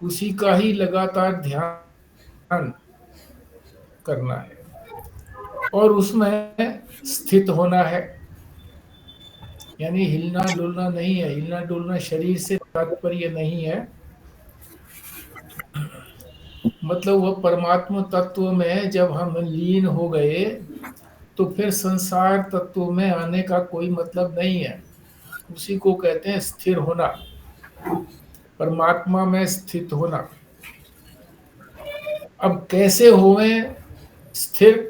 उसी का ही लगातार ध्यान करना है और उसमें स्थित होना है। यानी हिलना डुलना नहीं है, हिलना डुलना शरीर से तात्पर्य नहीं है। मतलब वह परमात्मा तत्व में जब हम लीन हो गए तो फिर संसार तत्व में आने का कोई मतलब नहीं है। उसी को कहते हैं स्थिर होना, परमात्मा में स्थित होना। अब कैसे होवें स्थिर,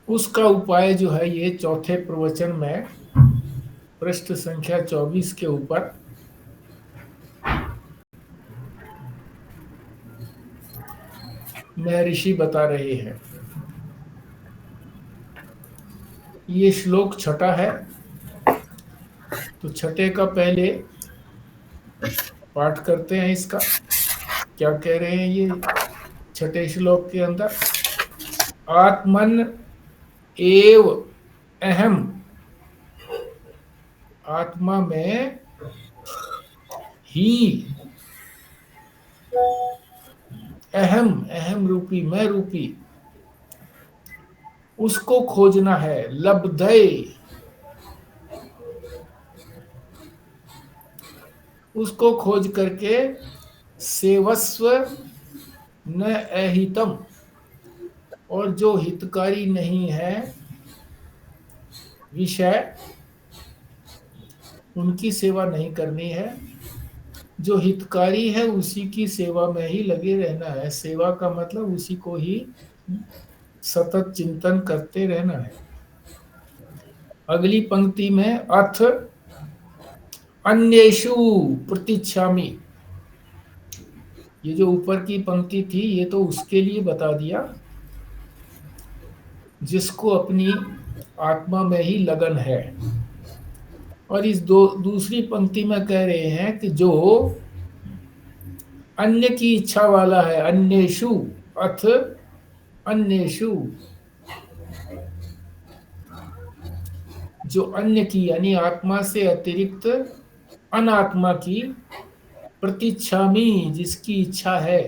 उसका उपाय जो है ये चौथे प्रवचन में पृष्ठ संख्या 24 के ऊपर महर्षि बता रहे हैं। ये श्लोक छठा है, तो छठे का पहले पाठ करते हैं इसका। क्या कह रहे हैं ये छठे श्लोक के अंदर? आत्मन एव अहम, आत्मा में ही अहम, अहम रूपी मैं रूपी, उसको खोजना है। लब्धय, उसको खोज करके सेवस्व न अहितम, और जो हितकारी नहीं है विषय, उनकी सेवा नहीं करनी है। जो हितकारी है उसी की सेवा में ही लगे रहना है। सेवा का मतलब उसी को ही सतत चिंतन करते रहना है। अगली पंक्ति में अथ अन्येषु प्रतीक्षामि, ये जो ऊपर की पंक्ति थी ये तो उसके लिए बता दिया जिसको अपनी आत्मा में ही लगन है। और इस दूसरी पंक्ति में कह रहे हैं कि जो अन्य की इच्छा वाला है, अन्येषु, अथ अन्येषु, जो अन्य की यानी आत्मा से अतिरिक्त अनात्मा की प्रतीक्षामी, जिसकी इच्छा है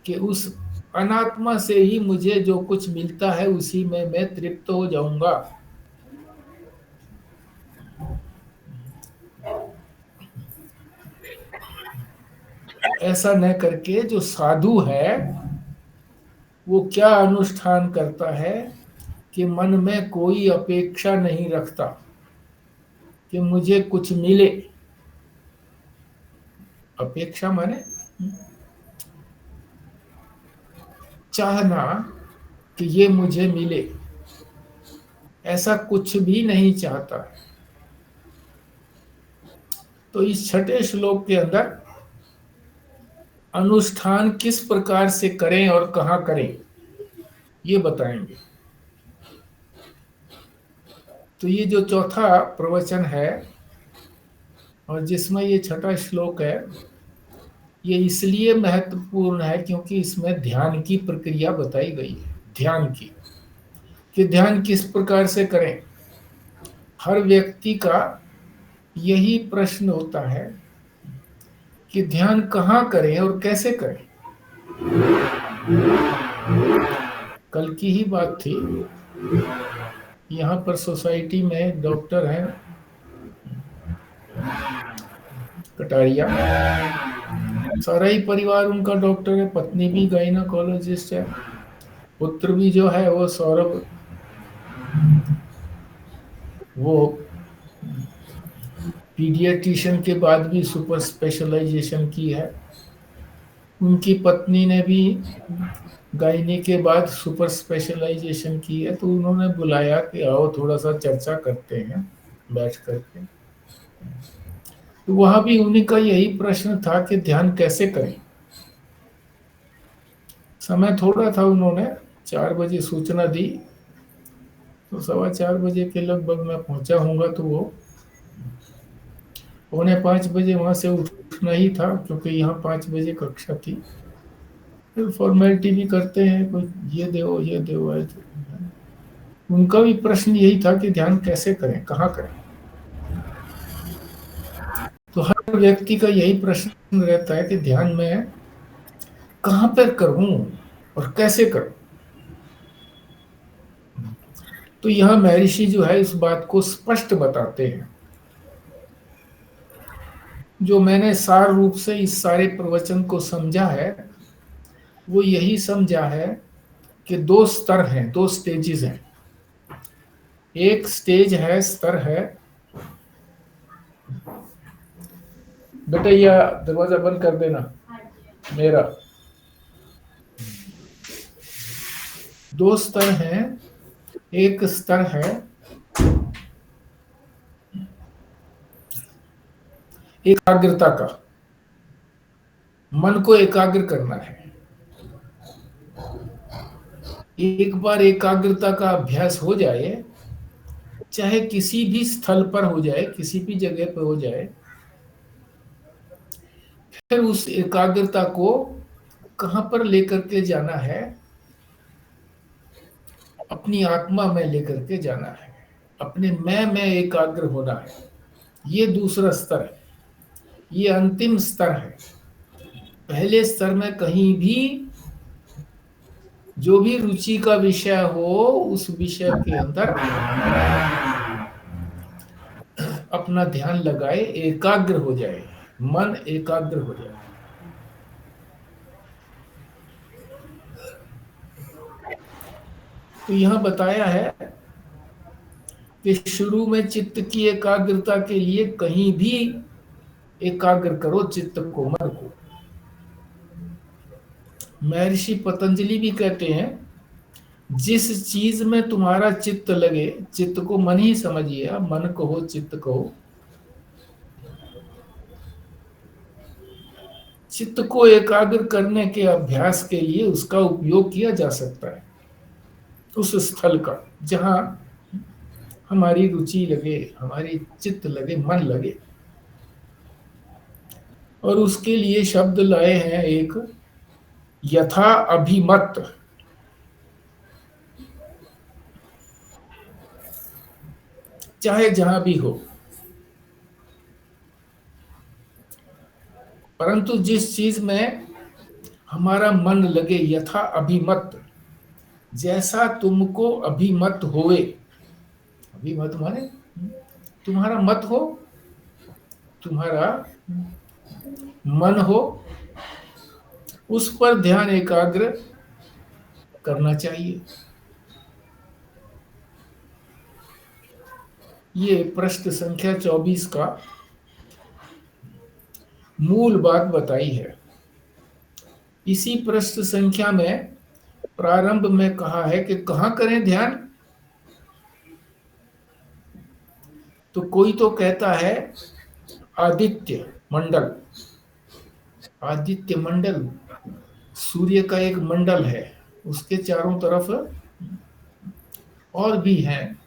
कि उस अनात्मा से ही मुझे जो कुछ मिलता है उसी में मैं तृप्त हो जाऊंगा। ऐसा न करके जो साधु है वो क्या अनुष्ठान करता है कि मन में कोई अपेक्षा नहीं रखता कि मुझे कुछ मिले। अपेक्षा माने चाहना कि ये मुझे मिले, ऐसा कुछ भी नहीं चाहता। तो इस छठे श्लोक के अंदर अनुष्ठान किस प्रकार से करें और कहां करें ये बताएंगे। तो ये जो चौथा प्रवचन है और जिसमें ये छठा श्लोक है, ये इसलिए महत्वपूर्ण है क्योंकि इसमें ध्यान की प्रक्रिया बताई गई है। ध्यान की, कि ध्यान किस प्रकार से करें। हर व्यक्ति का यही प्रश्न होता है कि ध्यान कहाँ करें और कैसे करें। कल की ही बात थी, यहाँ पर सोसाइटी में डॉक्टर हैं कटारिया, सारा ही परिवार उनका डॉक्टर है, पत्नी भी गायनाकोलॉजिस्ट है, पुत्र भी जो है वो सौरभ, वो पीडियाट्रिशियन के बाद भी सुपर स्पेशलाइजेशन की है। उनकी पत्नी ने भी गायनी के बाद सुपर स्पेशलाइजेशन की है। तो उन्होंने बुलाया कि आओ थोड़ा सा चर्चा करते हैं बैठ करके। तो वहां भी उन्हीं का यही प्रश्न था कि ध्यान कैसे करें। समय थोड़ा था, उन्होंने 4 बजे सूचना दी, तो 4:15 के लगभग मैं पहुंचा हूँगा। तो वो 4:45 वहां से उठना ही था क्योंकि यहाँ 5 बजे कक्षा थी। फिर फॉर्मेलिटी भी करते हैं, कोई ये दो ये दो है। उनका भी प्रश्न यही था कि ध्यान कैसे करें, कहाँ करें। तो हर व्यक्ति का यही प्रश्न रहता है कि ध्यान में कहां पर करूं और कैसे करूं। तो यह महर्षि जो है इस बात को स्पष्ट बताते हैं। जो मैंने सार रूप से इस सारे प्रवचन को समझा है वो यही समझा है कि दो स्तर हैं, दो स्टेजेस हैं। एक स्टेज है, स्तर है, बेटा यह दरवाजा बंद कर देना मेरा। दो स्तर हैं। एक स्तर है एकाग्रता का, मन को एकाग्र करना है। एक बार एकाग्रता का अभ्यास हो जाए, चाहे किसी भी स्थल पर हो जाए, किसी भी जगह पर हो जाए, फिर उस एकाग्रता को कहां पर लेकर के जाना है? अपनी आत्मा में लेकर के जाना है, अपने मैं में एकाग्र होना है। ये दूसरा स्तर है, ये अंतिम स्तर है। पहले स्तर में कहीं भी जो भी रुचि का विषय हो उस विषय के अंदर अपना ध्यान लगाए, एकाग्र हो जाए, मन एकाग्र हो जाए। तो यहां बताया है कि शुरू में चित्त की एकाग्रता के लिए कहीं भी एकाग्र करो चित्त को, मन को। महर्षि पतंजलि भी कहते हैं जिस चीज में तुम्हारा चित्त लगे, चित्त को मन ही समझिए, आप मन कहो चित्त कहो, चित्त को एकाग्र करने के अभ्यास के लिए उसका उपयोग किया जा सकता है। उस स्थल का जहां हमारी रुचि लगे, हमारी चित्त लगे, मन लगे। और उसके लिए शब्द लाए हैं एक, यथा अभिमत। चाहे जहां भी हो, परंतु जिस चीज में हमारा मन लगे, यथा अभिमत, जैसा तुमको अभिमत होवे। अभिमत माने तुम्हारा मत हो, तुम्हारा मन हो, उस पर ध्यान एकाग्र करना चाहिए। ये पृष्ठ संख्या 24 का मूल बात बताई है। इसी पृष्ठ संख्या में प्रारंभ में कहा है कि कहां करें ध्यान। तो कोई तो कहता है आदित्य मंडल। आदित्य मंडल सूर्य का एक मंडल है, उसके चारों तरफ और भी हैं।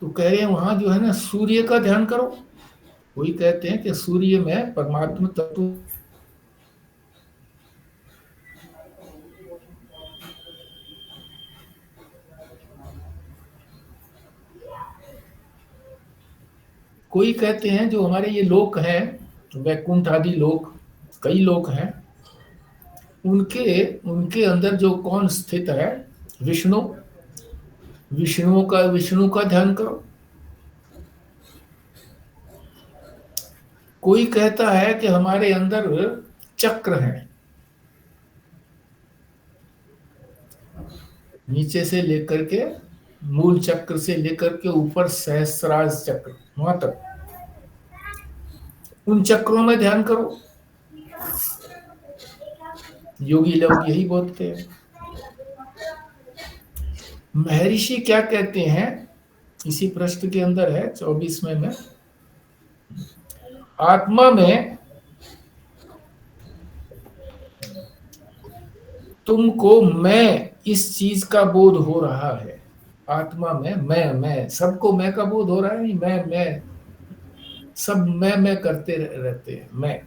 तो कह रहे हैं वहां जो है ना सूर्य का ध्यान करो। कोई कहते हैं कि सूर्य में परमात्मा तत्व, कोई कहते हैं जो हमारे ये लोक हैं, वैकुंठ आदि लोक, कई लोक हैं, उनके उनके अंदर जो कौन स्थित है, विष्णु। विष्णु का ध्यान करो। कोई कहता है कि हमारे अंदर चक्र है, नीचे से लेकर के, मूल चक्र से लेकर के ऊपर सहस्रार चक्र वहां तक, उन चक्रों में ध्यान करो। योगी लोग यही बोलते हैं। महर्षि क्या कहते हैं, इसी प्रश्न के अंदर है 24वें में, आत्मा में तुमको मैं इस चीज का बोध हो रहा है। आत्मा में मैं सबको मैं का बोध हो रहा है। नहीं, मैं सब मैं करते रहते हैं। मैं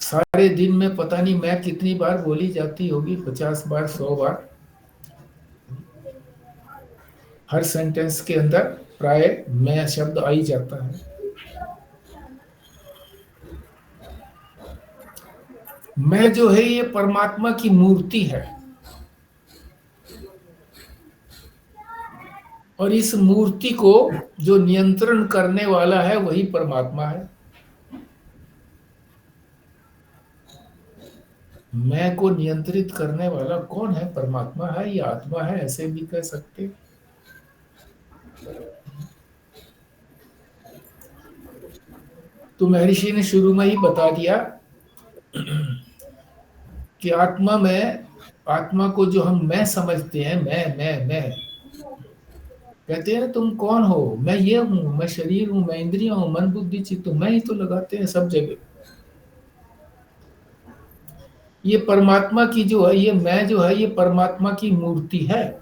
सारे दिन में पता नहीं मैं कितनी बार बोली जाती होगी, 50 बार, 100 बार, हर सेंटेंस के अंदर प्राय मैं शब्द आ ही जाता है। मैं जो है ये परमात्मा की मूर्ति है, और इस मूर्ति को जो नियंत्रण करने वाला है वही परमात्मा है। मैं को नियंत्रित करने वाला कौन है? परमात्मा है या आत्मा है, ऐसे भी कह सकते। तो महर्षि ने शुरू में ही बता दिया कि आत्मा को जो हम मैं समझते हैं, मैं कहते हैं तुम कौन हो, मैं ये हूं, मैं शरीर हूं, मैं इंद्रिया हूं, मन बुद्धि चित्त, मैं ही तो लगाते हैं सब जगह। ये परमात्मा की जो है, ये मैं जो है, ये परमात्मा की मूर्ति है।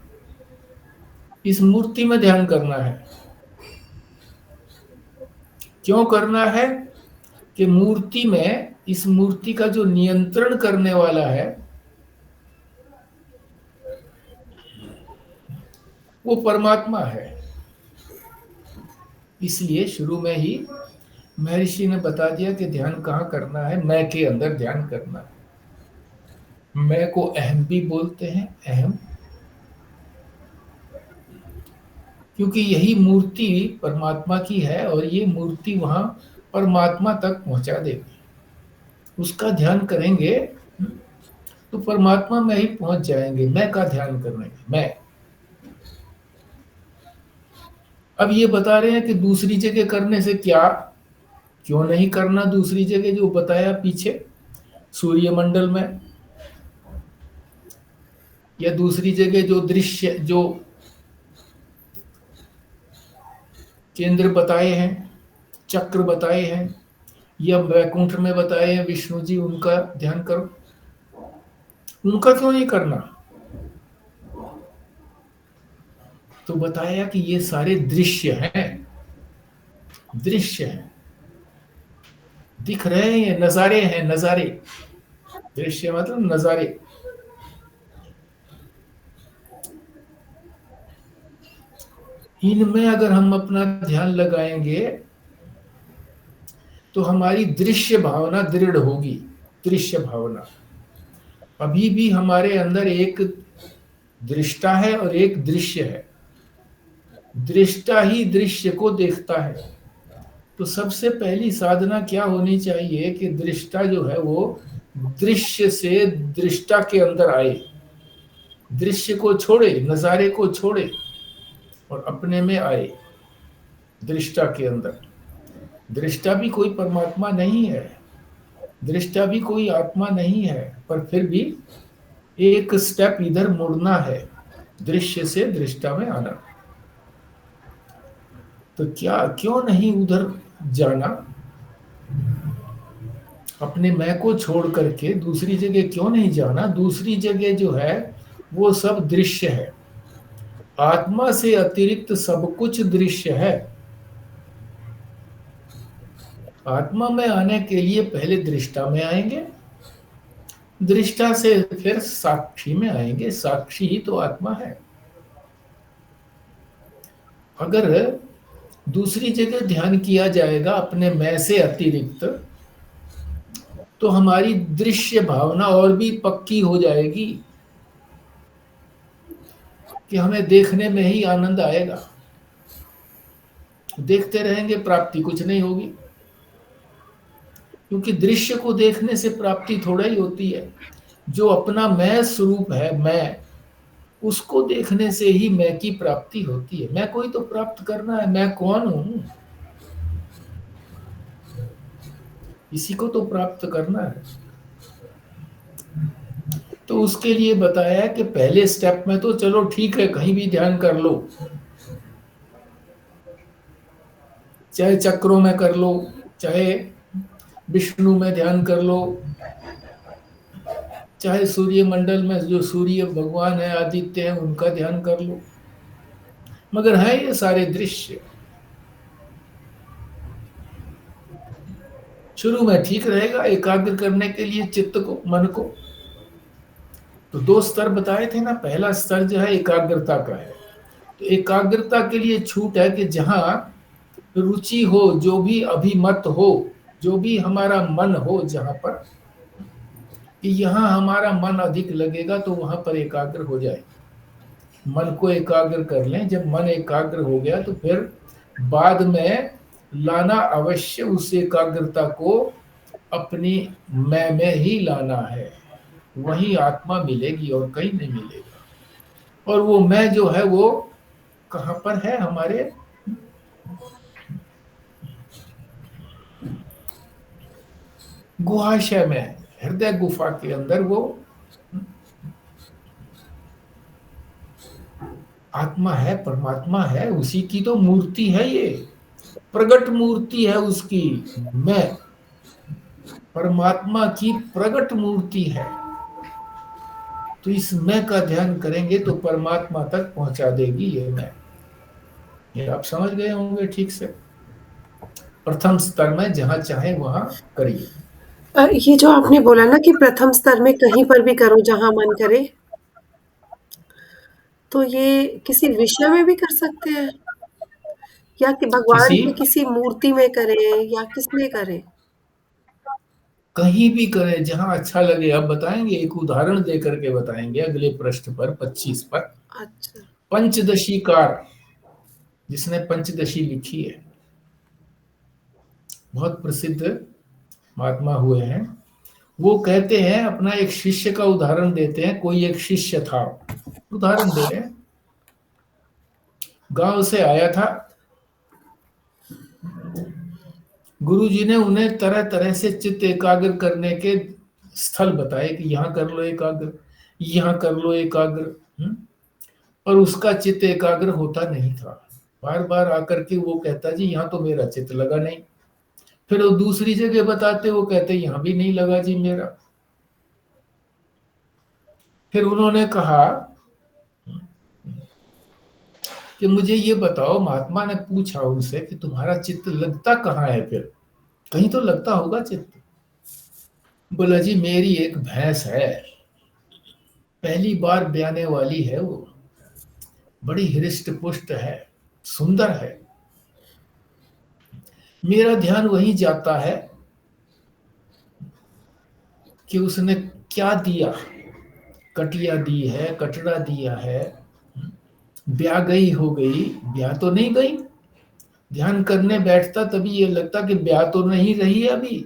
इस मूर्ति में ध्यान करना है। क्यों करना है? कि मूर्ति में, इस मूर्ति का जो नियंत्रण करने वाला है वो परमात्मा है। इसलिए शुरू में ही महर्षि ने बता दिया कि ध्यान कहाँ करना है, मैं के अंदर ध्यान करना है। मैं को अहम भी बोलते हैं, अहम, क्योंकि यही मूर्ति परमात्मा की है और ये मूर्ति वहां परमात्मा तक पहुंचा देगी। उसका ध्यान करेंगे तो परमात्मा में ही पहुंच जाएंगे। मैं का ध्यान करने मैं। अब ये बता रहे हैं कि दूसरी जगह करने से क्या, क्यों नहीं करना दूसरी जगह, जो बताया पीछे सूर्यमंडल में, या दूसरी जगह जो दृश्य, जो केंद्र बताए हैं, चक्र बताए हैं, या वैकुंठ में बताए हैं विष्णु जी, उनका ध्यान करो। उनका क्यों नहीं करना? तो बताया कि ये सारे दृश्य हैं, दृश्य हैं, दिख रहे हैं, ये नजारे हैं, नजारे। दृश्य मतलब नजारे। इनमें अगर हम अपना ध्यान लगाएंगे तो हमारी दृश्य भावना दृढ़ होगी। दृश्य भावना, अभी भी हमारे अंदर एक दृष्टा है और एक दृश्य है। दृष्टा ही दृश्य को देखता है। तो सबसे पहली साधना क्या होनी चाहिए कि दृष्टा जो है वो दृश्य से दृष्टा के अंदर आए, दृश्य को छोड़े, नजारे को छोड़े और अपने में आए, दृष्टा के अंदर। दृष्टा भी कोई परमात्मा नहीं है, दृष्टा भी कोई आत्मा नहीं है, पर फिर भी एक स्टेप इधर मुड़ना है, दृश्य से दृष्टा में आना। तो क्या, क्यों नहीं उधर जाना? अपने मैं को छोड़ करके दूसरी जगह क्यों नहीं जाना? दूसरी जगह जो है वो सब दृश्य है। आत्मा से अतिरिक्त सब कुछ दृश्य है। आत्मा में आने के लिए पहले दृष्टा में आएंगे, दृष्टा से फिर साक्षी में आएंगे। साक्षी ही तो आत्मा है। अगर दूसरी जगह ध्यान किया जाएगा अपने मैं से अतिरिक्त, तो हमारी दृश्य भावना और भी पक्की हो जाएगी कि हमें देखने में ही आनंद आएगा। देखते रहेंगे, प्राप्ति कुछ नहीं होगी, क्योंकि दृश्य को देखने से प्राप्ति थोड़ा ही होती है। जो अपना मैं स्वरूप है, मैं, उसको देखने से ही मैं की प्राप्ति होती है। मैं कोई तो प्राप्त करना है, मैं कौन हूं, इसी को तो प्राप्त करना है। तो उसके लिए बताया कि पहले स्टेप में तो चलो ठीक है, कहीं भी ध्यान कर लो, चाहे चक्रों में कर लो, चाहे विष्णु में ध्यान कर लो, चाहे सूर्य मंडल में जो सूर्य भगवान है, आदित्य है, उनका ध्यान कर लो, मगर है ये सारे दृश्य। शुरू में ठीक रहेगा एकाग्र करने के लिए चित्त को, मन को। तो दो स्तर बताए थे ना। पहला स्तर जो है एकाग्रता का है, तो एकाग्रता के लिए छूट है कि जहां रुचि हो, जो भी अभिमत हो, जो भी हमारा मन हो, जहां पर कि यहाँ हमारा मन अधिक लगेगा तो वहां पर एकाग्र हो जाए। मन को एकाग्र कर लें। जब मन एकाग्र हो गया तो फिर बाद में लाना अवश्य उस एकाग्रता को अपनी मैं में ही लाना है। वही आत्मा मिलेगी और कहीं नहीं मिलेगा। और वो मैं जो है वो कहाँ पर है? हमारे गुहाशय में, हृदय गुफा के अंदर वो आत्मा है, परमात्मा है, उसी की तो मूर्ति है ये, प्रगट मूर्ति है उसकी। मैं परमात्मा की प्रगट मूर्ति है। तो इस मैं का ध्यान करेंगे तो परमात्मा तक पहुंचा देगी ये मैं। ये आप समझ गए होंगे ठीक से। प्रथम स्तर में जहां चाहे वहां करिए। ये जो आपने बोला ना कि प्रथम स्तर में कहीं पर भी करो जहाँ मन करे, तो ये किसी विषय में भी कर सकते हैं? या कि भगवान किसी की किसी मूर्ति में करें या किसमें करें? कहीं भी करें जहां अच्छा लगे। अब बताएंगे, एक उदाहरण दे करके बताएंगे अगले पृष्ठ पर 25 पर। अच्छा। पंचदशीकार, जिसने पंचदशी लिखी है, बहुत प्रसिद्ध महात्मा हुए हैं। वो कहते हैं, अपना एक शिष्य का उदाहरण देते हैं। कोई एक शिष्य था, उदाहरण दे रहे हैं, गांव से आया था। गुरुजी ने उन्हें तरह तरह से चित्त एकाग्र करने के स्थल बताए कि यहाँ कर लो एकाग्र, यहाँ कर लो एकाग्र। और उसका चित्त एकाग्र होता नहीं था। बार बार आकर के वो कहता, जी यहाँ तो मेरा चित्त लगा नहीं। फिर वो दूसरी जगह बताते, वो कहते यहाँ भी नहीं लगा जी मेरा। फिर उन्होंने कहा कि मुझे ये बताओ, महात्मा ने पूछा उनसे कि तुम्हारा चित्त लगता कहाँ है? फिर कहीं तो लगता होगा चित्त। बोला, जी मेरी एक भैंस है, पहली बार ब्याने वाली है वो, बड़ी हृष्ट पुष्ट है, सुंदर है। मेरा ध्यान वहीं जाता है कि उसने क्या दिया, कटिया दी है, कटरा दिया है, ब्याह गई हो गई, ब्याह तो नहीं गई। ध्यान करने बैठता तभी ये लगता कि ब्याह तो नहीं रही है अभी।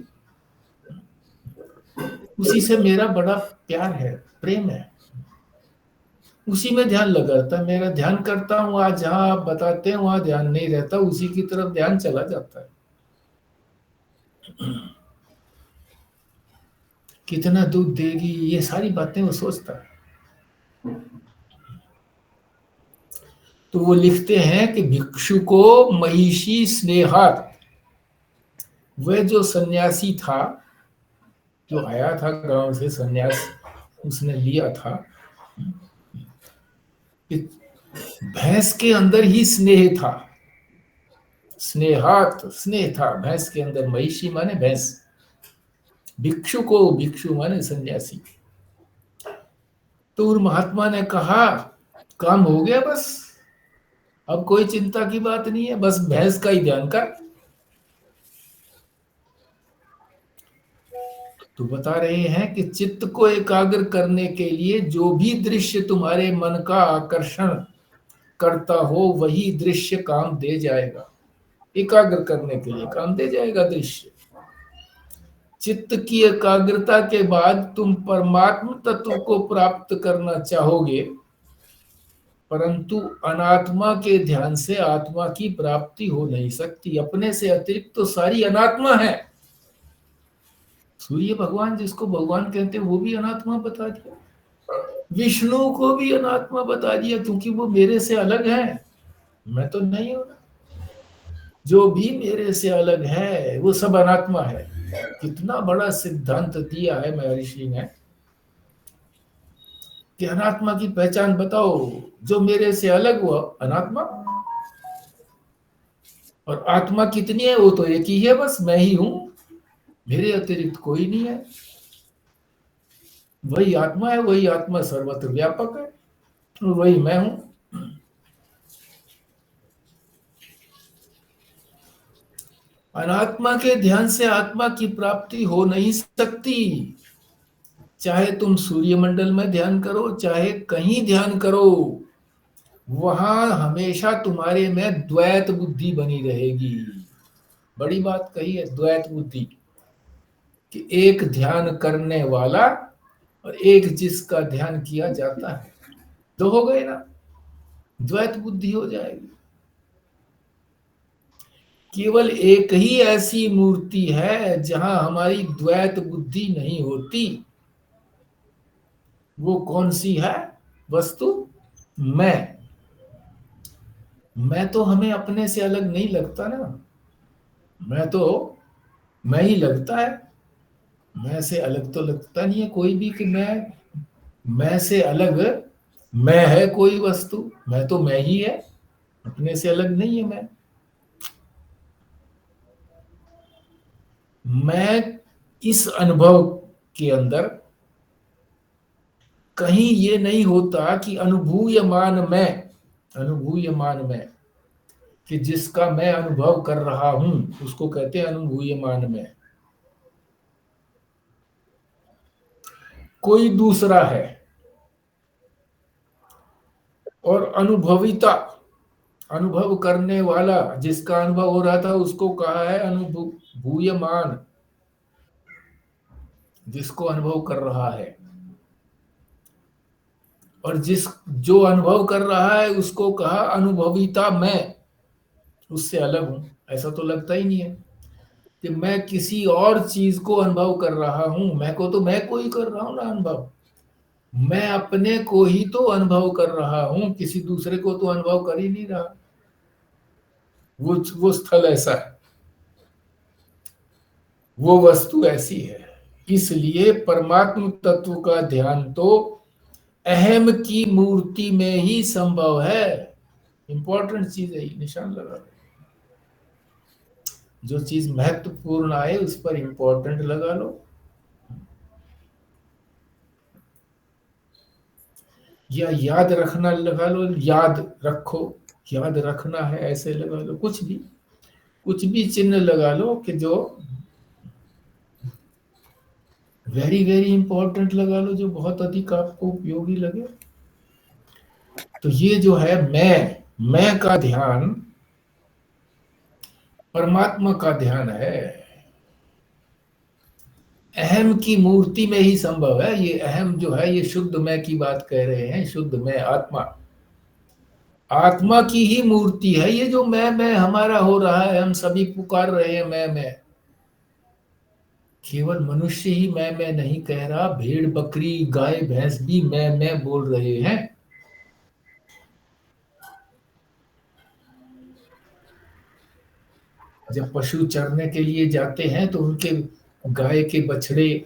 उसी से मेरा बड़ा प्यार है, प्रेम है, उसी में ध्यान लगा रहता है। मेरा ध्यान करता हूँ, आज जहां आप बताते हैं वहां ध्यान नहीं रहता, उसी की तरफ ध्यान चला जाता है। कितना दूध देगी, ये सारी बातें वो सोचता है। तो वो लिखते हैं कि भिक्षु को महिषी स्नेहात, वह जो सन्यासी था, जो आया था गांव से, सन्यास उसने लिया था, कि भैंस के अंदर ही स्नेह था। स्नेहात, स्नेह था भैंस के अंदर। महिषी माने भैंस, भिक्षु को, भिक्षु माने सन्यासी। तो उन महात्मा ने कहा, काम हो गया बस, अब कोई चिंता की बात नहीं है, बस भैंस का ही ध्यान कर। तो बता रहे हैं कि चित्त को एकाग्र करने के लिए जो भी दृश्य तुम्हारे मन का आकर्षण करता हो, वही दृश्य काम दे जाएगा। एकाग्र करने के लिए काम दे जाएगा दृश्य। चित्त की एकाग्रता के बाद तुम परमात्म तत्व को प्राप्त करना चाहोगे, परंतु अनात्मा के ध्यान से आत्मा की प्राप्ति हो नहीं सकती। अपने से अतिरिक्त तो सारी अनात्मा है। सूर्य भगवान, जिसको भगवान कहते हैं, वो भी अनात्मा बता दिया। विष्णु को भी अनात्मा बता दिया, क्योंकि वो मेरे से अलग है, मैं तो नहीं हूं। जो भी मेरे से अलग है वो सब अनात्मा है। कितना बड़ा सिद्धांत दिया है महर्षि ने कि अनात्मा की पहचान बताओ। जो मेरे से अलग हुआ अनात्मा, और आत्मा कितनी है? वो तो एक ही है, बस मैं ही हूं, मेरे अतिरिक्त कोई नहीं है। वही आत्मा है, वही आत्मा सर्वत्र व्यापक है, और वही मैं हूं। अनात्मा के ध्यान से आत्मा की प्राप्ति हो नहीं सकती। चाहे तुम सूर्यमंडल में ध्यान करो, चाहे कहीं ध्यान करो, वहां हमेशा तुम्हारे में द्वैत बुद्धि बनी रहेगी। बड़ी बात कही है, द्वैत बुद्धि, कि एक ध्यान करने वाला और एक जिसका ध्यान किया जाता है, दो हो गए ना, द्वैत बुद्धि हो जाएगी। केवल एक ही ऐसी मूर्ति है जहां हमारी द्वैत बुद्धि नहीं होती। वो कौन सी है वस्तु? मैं तो हमें अपने से अलग नहीं लगता ना। मैं तो मैं ही लगता है। मैं से अलग तो लगता नहीं है कोई भी, कि मैं से अलग मैं है कोई वस्तु। मैं तो मैं ही है, अपने से अलग नहीं है मैं इस अनुभव के अंदर कहीं ये नहीं होता कि अनुभूयमान मैं, कि जिसका मैं अनुभव कर रहा हूं उसको कहते हैं अनुभूयमान मैं। कोई दूसरा है। और अनुभविता, अनुभव करने वाला, जिसका अनुभव हो रहा था उसको कहा है अनुभूयमान, जिसको अनुभव कर रहा है। और जो अनुभव कर रहा है उसको कहा अनुभविता मैं, उससे अलग हूं। ऐसा तो लगता ही नहीं है कि मैं किसी और चीज को अनुभव कर रहा हूं। मैं को तो मैं को ही कर रहा हूं ना अनुभव। मैं अपने को ही तो अनुभव कर रहा हूं, किसी दूसरे को तो अनुभव कर ही नहीं रहा। वो स्थल ऐसा है, वो वस्तु ऐसी है। इसलिए परमात्म तत्व का ध्यान तो अहम की मूर्ति में ही संभव है। इंपॉर्टेंट चीज है, निशान लगा लो। जो चीज महत्वपूर्ण आए उस पर इंपॉर्टेंट लगा लो। या याद रखना लगा लो, याद रखो, याद रखना है ऐसे लगा लो। कुछ भी चिन्ह लगा लो कि जो वेरी वेरी इंपॉर्टेंट लगा लो, जो बहुत अधिक आपको उपयोगी लगे। तो ये जो है मैं का ध्यान परमात्मा का ध्यान है, अहम की मूर्ति में ही संभव है। ये अहम जो है ये शुद्ध मैं की बात कह रहे हैं, शुद्ध मैं आत्मा, आत्मा की ही मूर्ति है। ये जो मैं हमारा हो रहा है, हम सभी पुकार रहे हैं मैं। केवल मनुष्य ही मैं नहीं कह रहा, भेड़ बकरी गाय भैंस भी मैं बोल रहे हैं। जब पशु चरने के लिए जाते हैं तो उनके गाय के बछड़े,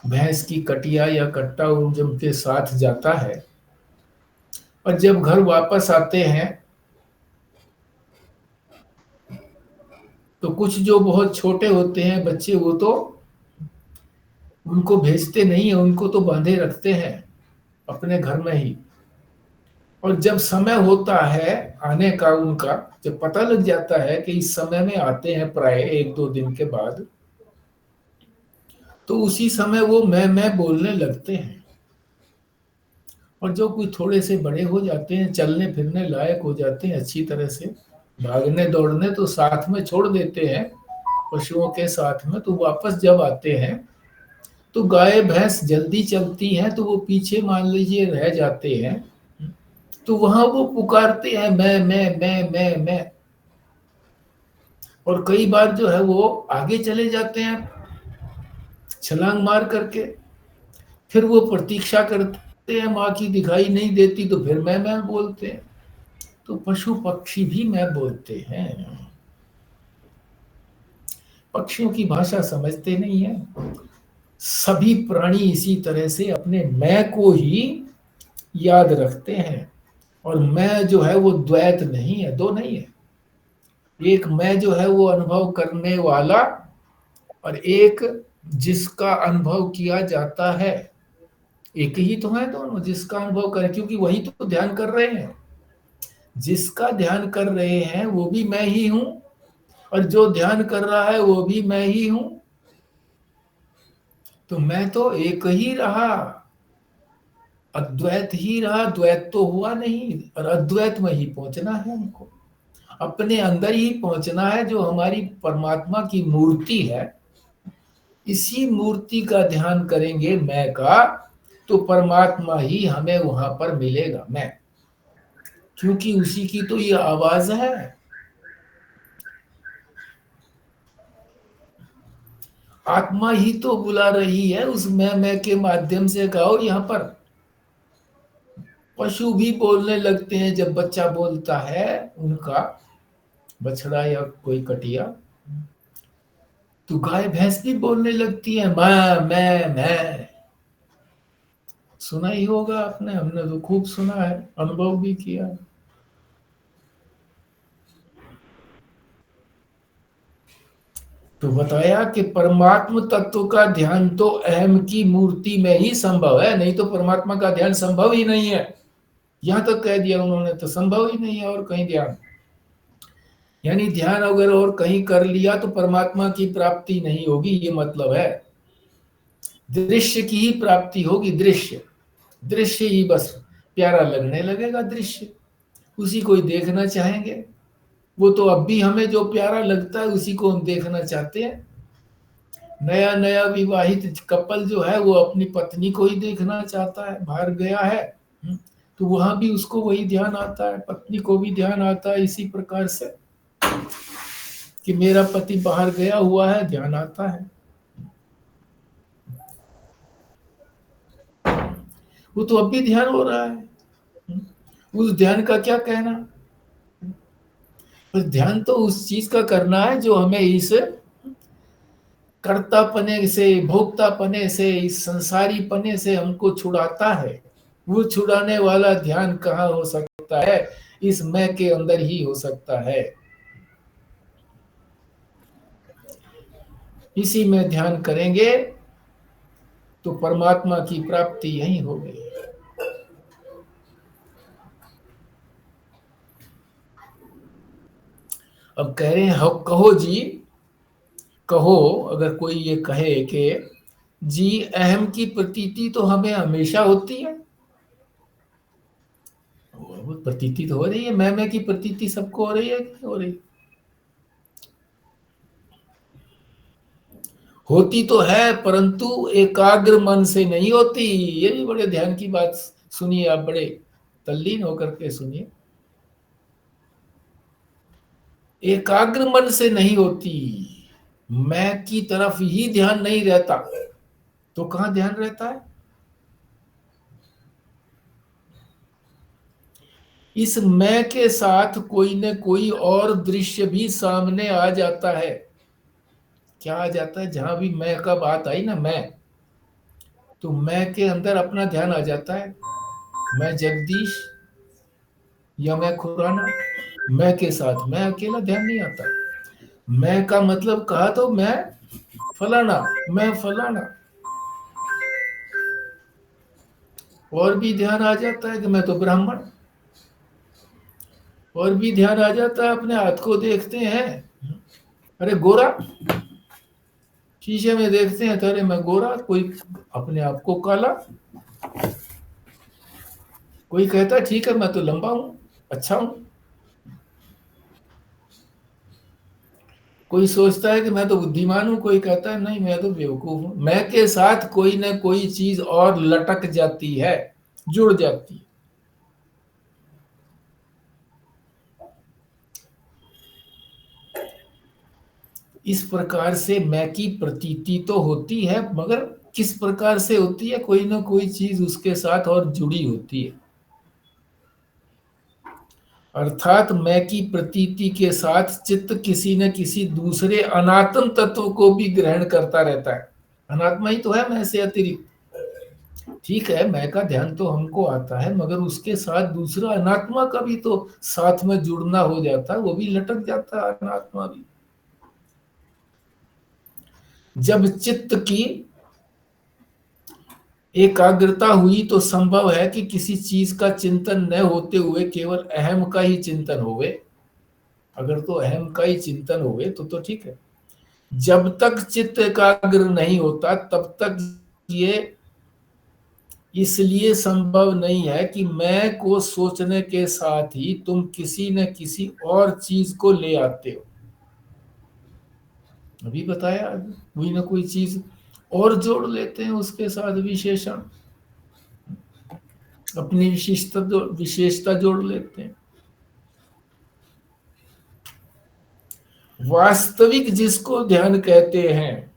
भैंस की कटिया या कट्टा उनके साथ जाता है। और जब घर वापस आते हैं तो कुछ जो बहुत छोटे होते हैं बच्चे, वो तो उनको भेजते नहीं है, उनको तो बांधे रखते हैं अपने घर में ही। और जब समय होता है आने का उनका, जब पता लग जाता है कि इस समय में आते हैं प्राय 1-2 दिन के बाद, तो उसी समय वो मैं बोलने लगते हैं। और जो कोई थोड़े से बड़े हो जाते हैं, चलने फिरने लायक हो जाते हैं अच्छी तरह से, भागने दौड़ने तो साथ में छोड़ देते हैं पशुओं के साथ में, तो वापस जब आते हैं तो गाय भैंस जल्दी चलती हैं तो वो पीछे मान लीजिए रह जाते हैं। तो वहां वो पुकारते हैं मैं। और कई बार जो है वो आगे चले जाते हैं छलांग मार करके। फिर वो प्रतीक्षा करते हैं, माँ की दिखाई नहीं देती तो फिर मैं बोलते हैं। तो पशु पक्षी भी मैं बोलते हैं। पक्षियों की भाषा समझते नहीं है। सभी प्राणी इसी तरह से अपने मैं को ही याद रखते हैं। और मैं जो है वो द्वैत नहीं है, दो नहीं है। एक मैं जो है वो अनुभव करने वाला, और एक जिसका अनुभव किया जाता है। एक ही तो है दोनों, जिसका अनुभव करें, क्योंकि वही तो ध्यान कर रहे हैं। जिसका ध्यान कर रहे हैं वो भी मैं ही हूं, और जो ध्यान कर रहा है वो भी मैं ही हूं। तो मैं तो एक ही रहा, अद्वैत ही रहा, द्वैत तो हुआ नहीं। और अद्वैत में ही पहुंचना है हमको, अपने अंदर ही पहुंचना है, जो हमारी परमात्मा की मूर्ति है। इसी मूर्ति का ध्यान करेंगे मैं का, तो परमात्मा ही हमें वहां पर मिलेगा, मैं, क्योंकि उसी की तो ये आवाज है। आत्मा ही तो बुला रही है, उस मैं के माध्यम से। गाओ यहाँ पर पशु भी बोलने लगते हैं जब बच्चा बोलता है उनका, बछड़ा या कोई कटिया। तो गाय भैंस भी बोलने लगती है, मैं। सुना ही होगा आपने, हमने तो खूब सुना है, अनुभव भी किया। तो बताया कि परमात्म तत्व का ध्यान तो अहम की मूर्ति में ही संभव है, नहीं तो परमात्मा का ध्यान संभव ही नहीं है। यहां तक कह दिया उन्होंने, तो संभव ही नहीं है और कहीं ध्यान। यानी ध्यान अगर और कहीं कर लिया तो परमात्मा की प्राप्ति नहीं होगी, ये मतलब है। दृश्य की ही प्राप्ति होगी, दृश्य, दृश्य ही बस प्यारा लगने लगेगा। दृश्य उसी को ही देखना चाहेंगे। वो तो अब भी हमें जो प्यारा लगता है उसी को हम देखना चाहते हैं। नया नया विवाहित कपल जो है वो अपनी पत्नी को ही देखना चाहता है, बाहर गया है तो वहां भी उसको वही ध्यान आता है, पत्नी को भी ध्यान आता है इसी प्रकार से कि मेरा पति बाहर गया हुआ है, ध्यान आता है। वो तो अब भी ध्यान हो रहा है। उस ध्यान का क्या कहना। पर ध्यान तो उस चीज का करना है जो हमें इस कर्ता पने से, भोक्ता पने से, इस संसारी पने से हमको छुड़ाता है। वो छुड़ाने वाला ध्यान कहाँ हो सकता है, इस मैं के अंदर ही हो सकता है। इसी में ध्यान करेंगे तो परमात्मा की प्राप्ति यही होगी। अब कह रहे हैं कहो जी, कहो, अगर कोई ये कहे कि जी अहम की प्रतीति तो हमें हमेशा होती है, वो प्रतीति तो हो रही है, मैं की प्रतीति सबको हो रही है कि हो रही। होती तो है परंतु एकाग्र मन से नहीं होती। ये भी बड़े ध्यान की बात सुनिए, आप बड़े तल्लीन होकर के सुनिए। एकाग्र मन से नहीं होती, मैं की तरफ ही ध्यान नहीं रहता, तो कहां ध्यान रहता है। इस मैं के साथ कोई न कोई और दृश्य भी सामने आ जाता है। क्या आ जाता है, जहां भी मैं का बात आई ना, मैं, तो मैं के अंदर अपना ध्यान आ जाता है। मैं जगदीश या मैं खुराना, मैं के साथ मैं अकेला ध्यान नहीं आता। मैं का मतलब कहा तो मैं फलाना, मैं फलाना। और भी ध्यान आ जाता है कि मैं तो ब्राह्मण। और भी ध्यान आ जाता है, अपने हाथ को देखते हैं, अरे गोरा, शीशे में देखते हैं तो अरे मैं गोरा, कोई अपने आप को काला, कोई कहता है ठीक है मैं तो लंबा हूं, अच्छा हूं, कोई सोचता है कि मैं तो बुद्धिमान हूं, कोई कहता है नहीं मैं तो बेवकूफ हूं। मैं के साथ कोई ना कोई चीज और लटक जाती है, जुड़ जाती है। इस प्रकार से मैं की प्रतीति तो होती है, मगर किस प्रकार से होती है, कोई ना कोई चीज उसके साथ और जुड़ी होती है। अर्थात मैं की प्रतीति के साथ चित्त किसी न किसी दूसरे अनात्म तत्व को भी ग्रहण करता रहता है। अनात्मा ही तो है मैं से अतिरिक्त। ठीक है, मैं का ध्यान तो हमको आता है, मगर उसके साथ दूसरा अनात्मा का भी तो साथ में जुड़ना हो जाता है, वो भी लटक जाता है अनात्मा भी। जब चित्त की एकाग्रता हुई तो संभव है कि किसी चीज का चिंतन न होते हुए केवल अहम का ही चिंतन होवे। अगर तो अहम का ही चिंतन होवे तो ठीक है। जब तक चित्त एकाग्र नहीं होता तब तक ये इसलिए संभव नहीं है कि मैं को सोचने के साथ ही तुम किसी न किसी और चीज को ले आते हो। अभी बताया, कोई ना कोई चीज और जोड़ लेते हैं उसके साथ, विशेषण, अपनी विशेषता जोड़ लेते हैं। वास्तविक जिसको ध्यान कहते हैं,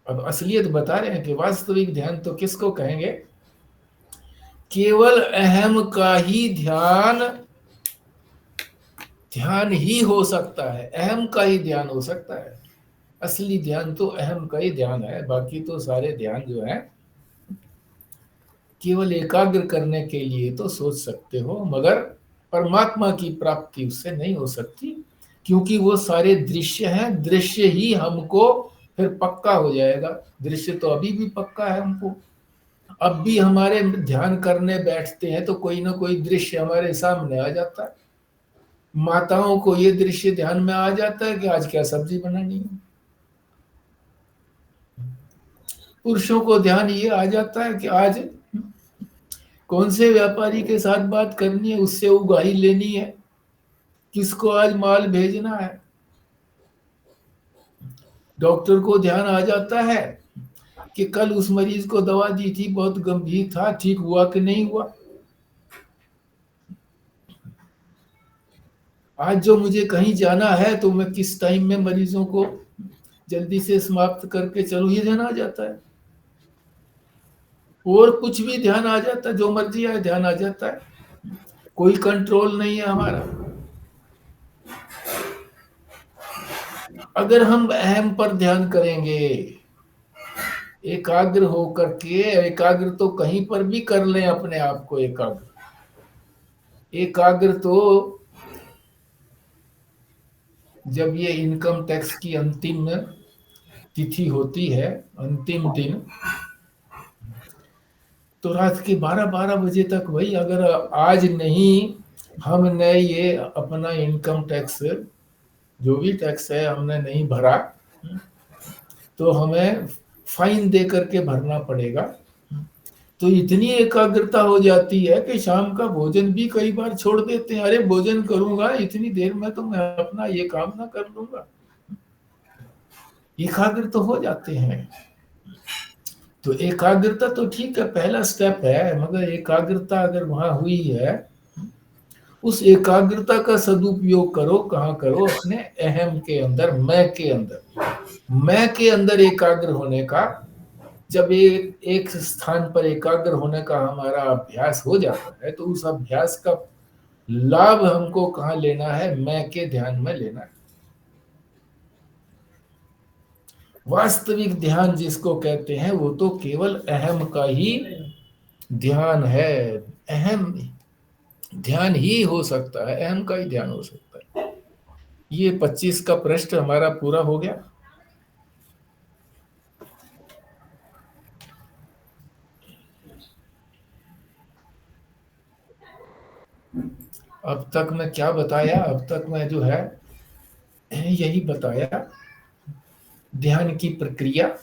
अब असलियत बता रहे हैं कि वास्तविक ध्यान तो किसको कहेंगे? केवल अहम का ही ध्यान ही हो सकता है, अहम का ही ध्यान हो सकता है। असली ध्यान तो अहम का ही ध्यान है, बाकी तो सारे ध्यान जो है केवल एकाग्र करने के लिए तो सोच सकते हो, मगर परमात्मा की प्राप्ति उससे नहीं हो सकती, क्योंकि वो सारे दृश्य हैं। दृश्य ही हमको फिर पक्का हो जाएगा। दृश्य तो अभी भी पक्का है हमको। अब भी हमारे ध्यान करने बैठते हैं तो कोई ना कोई दृश्य हमारे सामने आ जाता है। माताओं को ये दृश्य ध्यान में आ जाता है कि आज क्या सब्जी बनानी है। पुरुषों को ध्यान ये आ जाता है कि आज कौन से व्यापारी के साथ बात करनी है, उससे उगाही लेनी है, किसको आज माल भेजना है। डॉक्टर को ध्यान आ जाता है कि कल उस मरीज को दवा दी थी, बहुत गंभीर था, ठीक हुआ कि नहीं हुआ। आज जो मुझे कहीं जाना है तो मैं किस टाइम में मरीजों को जल्दी से समाप्त करके चलूं, ये ध्यान आ जाता है। और कुछ भी ध्यान आ जाता है, जो मर्जी आए ध्यान आ जाता है। कोई कंट्रोल नहीं है हमारा। अगर हम अहम पर ध्यान करेंगे, एकाग्र होकर के, एकाग्र तो कहीं पर भी कर लें अपने आप को एकाग्र, एकाग्र तो जब ये इनकम टैक्स की अंतिम तिथि होती है, अंतिम दिन, तो रात के 12-12 बजे तक, भाई अगर आज नहीं हमने ये अपना इनकम टैक्स, जो भी टैक्स है हमने नहीं भरा, तो हमें फाइन दे करके भरना पड़ेगा। तो इतनी एकाग्रता हो जाती है कि शाम का भोजन भी कई बार छोड़ देते हैं। अरे भोजन करूंगा इतनी देर में, तो मैं अपना ये काम ना कर लूंगा। एकाग्र तो हो जाते हैं। तो एकाग्रता तो ठीक है, पहला स्टेप है, मगर एकाग्रता अगर वहां हुई है, उस एकाग्रता का सदुपयोग करो। कहाँ करो? अपने अहम के अंदर, मैं के अंदर। मैं के अंदर एकाग्र होने का, जब एक स्थान पर एकाग्र होने का हमारा अभ्यास हो जाता है, तो उस अभ्यास का लाभ हमको कहाँ लेना है? मैं के ध्यान में लेना है। वास्तविक ध्यान जिसको कहते हैं वो तो केवल अहम का ही ध्यान है। अहम ध्यान ही हो सकता है, अहम का ही ध्यान हो सकता है। ये 25 का प्रश्न हमारा पूरा हो गया। अब तक मैं क्या बताया? अब तक मैं जो है यही बताया, ध्यान की प्रक्रिया।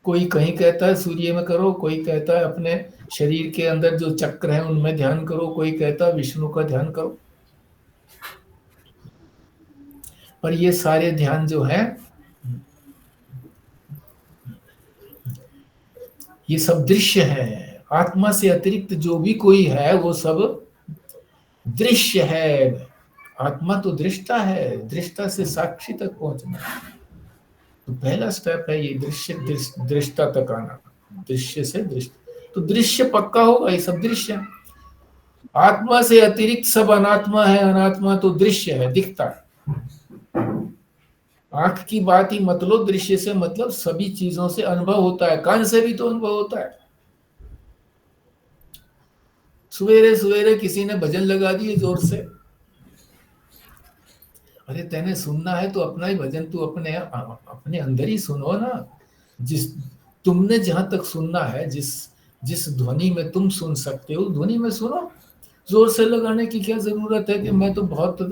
कोई कहीं कहता है सूर्य में करो, कोई कहता है अपने शरीर के अंदर जो चक्र है उनमें ध्यान करो, कोई कहता है विष्णु का ध्यान करो। पर ये सारे ध्यान जो है, ये सब दृश्य है। आत्मा से अतिरिक्त जो भी कोई है वो सब दृश्य है। आत्मा तो दृष्टा है, दृष्टा से साक्षी तक पहुंचना। तो पहला स्टेप है ये दृश्य दृष्टा तक आना, दृश्य से दृष्ट। तो दृश्य पक्का होगा, ये सब दृश्य। आत्मा से अतिरिक्त सब अनात्मा है, अनात्मा तो दृश्य है, दिखता है। आंख की बात ही मत लो, दृश्य से मतलब सभी चीजों से अनुभव होता है। कान से भी तो अनुभव होता है। सवेरे सवेरे किसी ने भजन लगा दिए जोर से, अरे तेने सुनना है तो अपना ही भजन तू अपने अपने अंदर ही सुनो ना। जिस तुमने जहां तक सुनना है, जिस जिस ध्वनि में तुम सुन सकते हो, ध्वनि में सुनो। जोर से लगाने की क्या जरूरत है कि मैं तो बहुत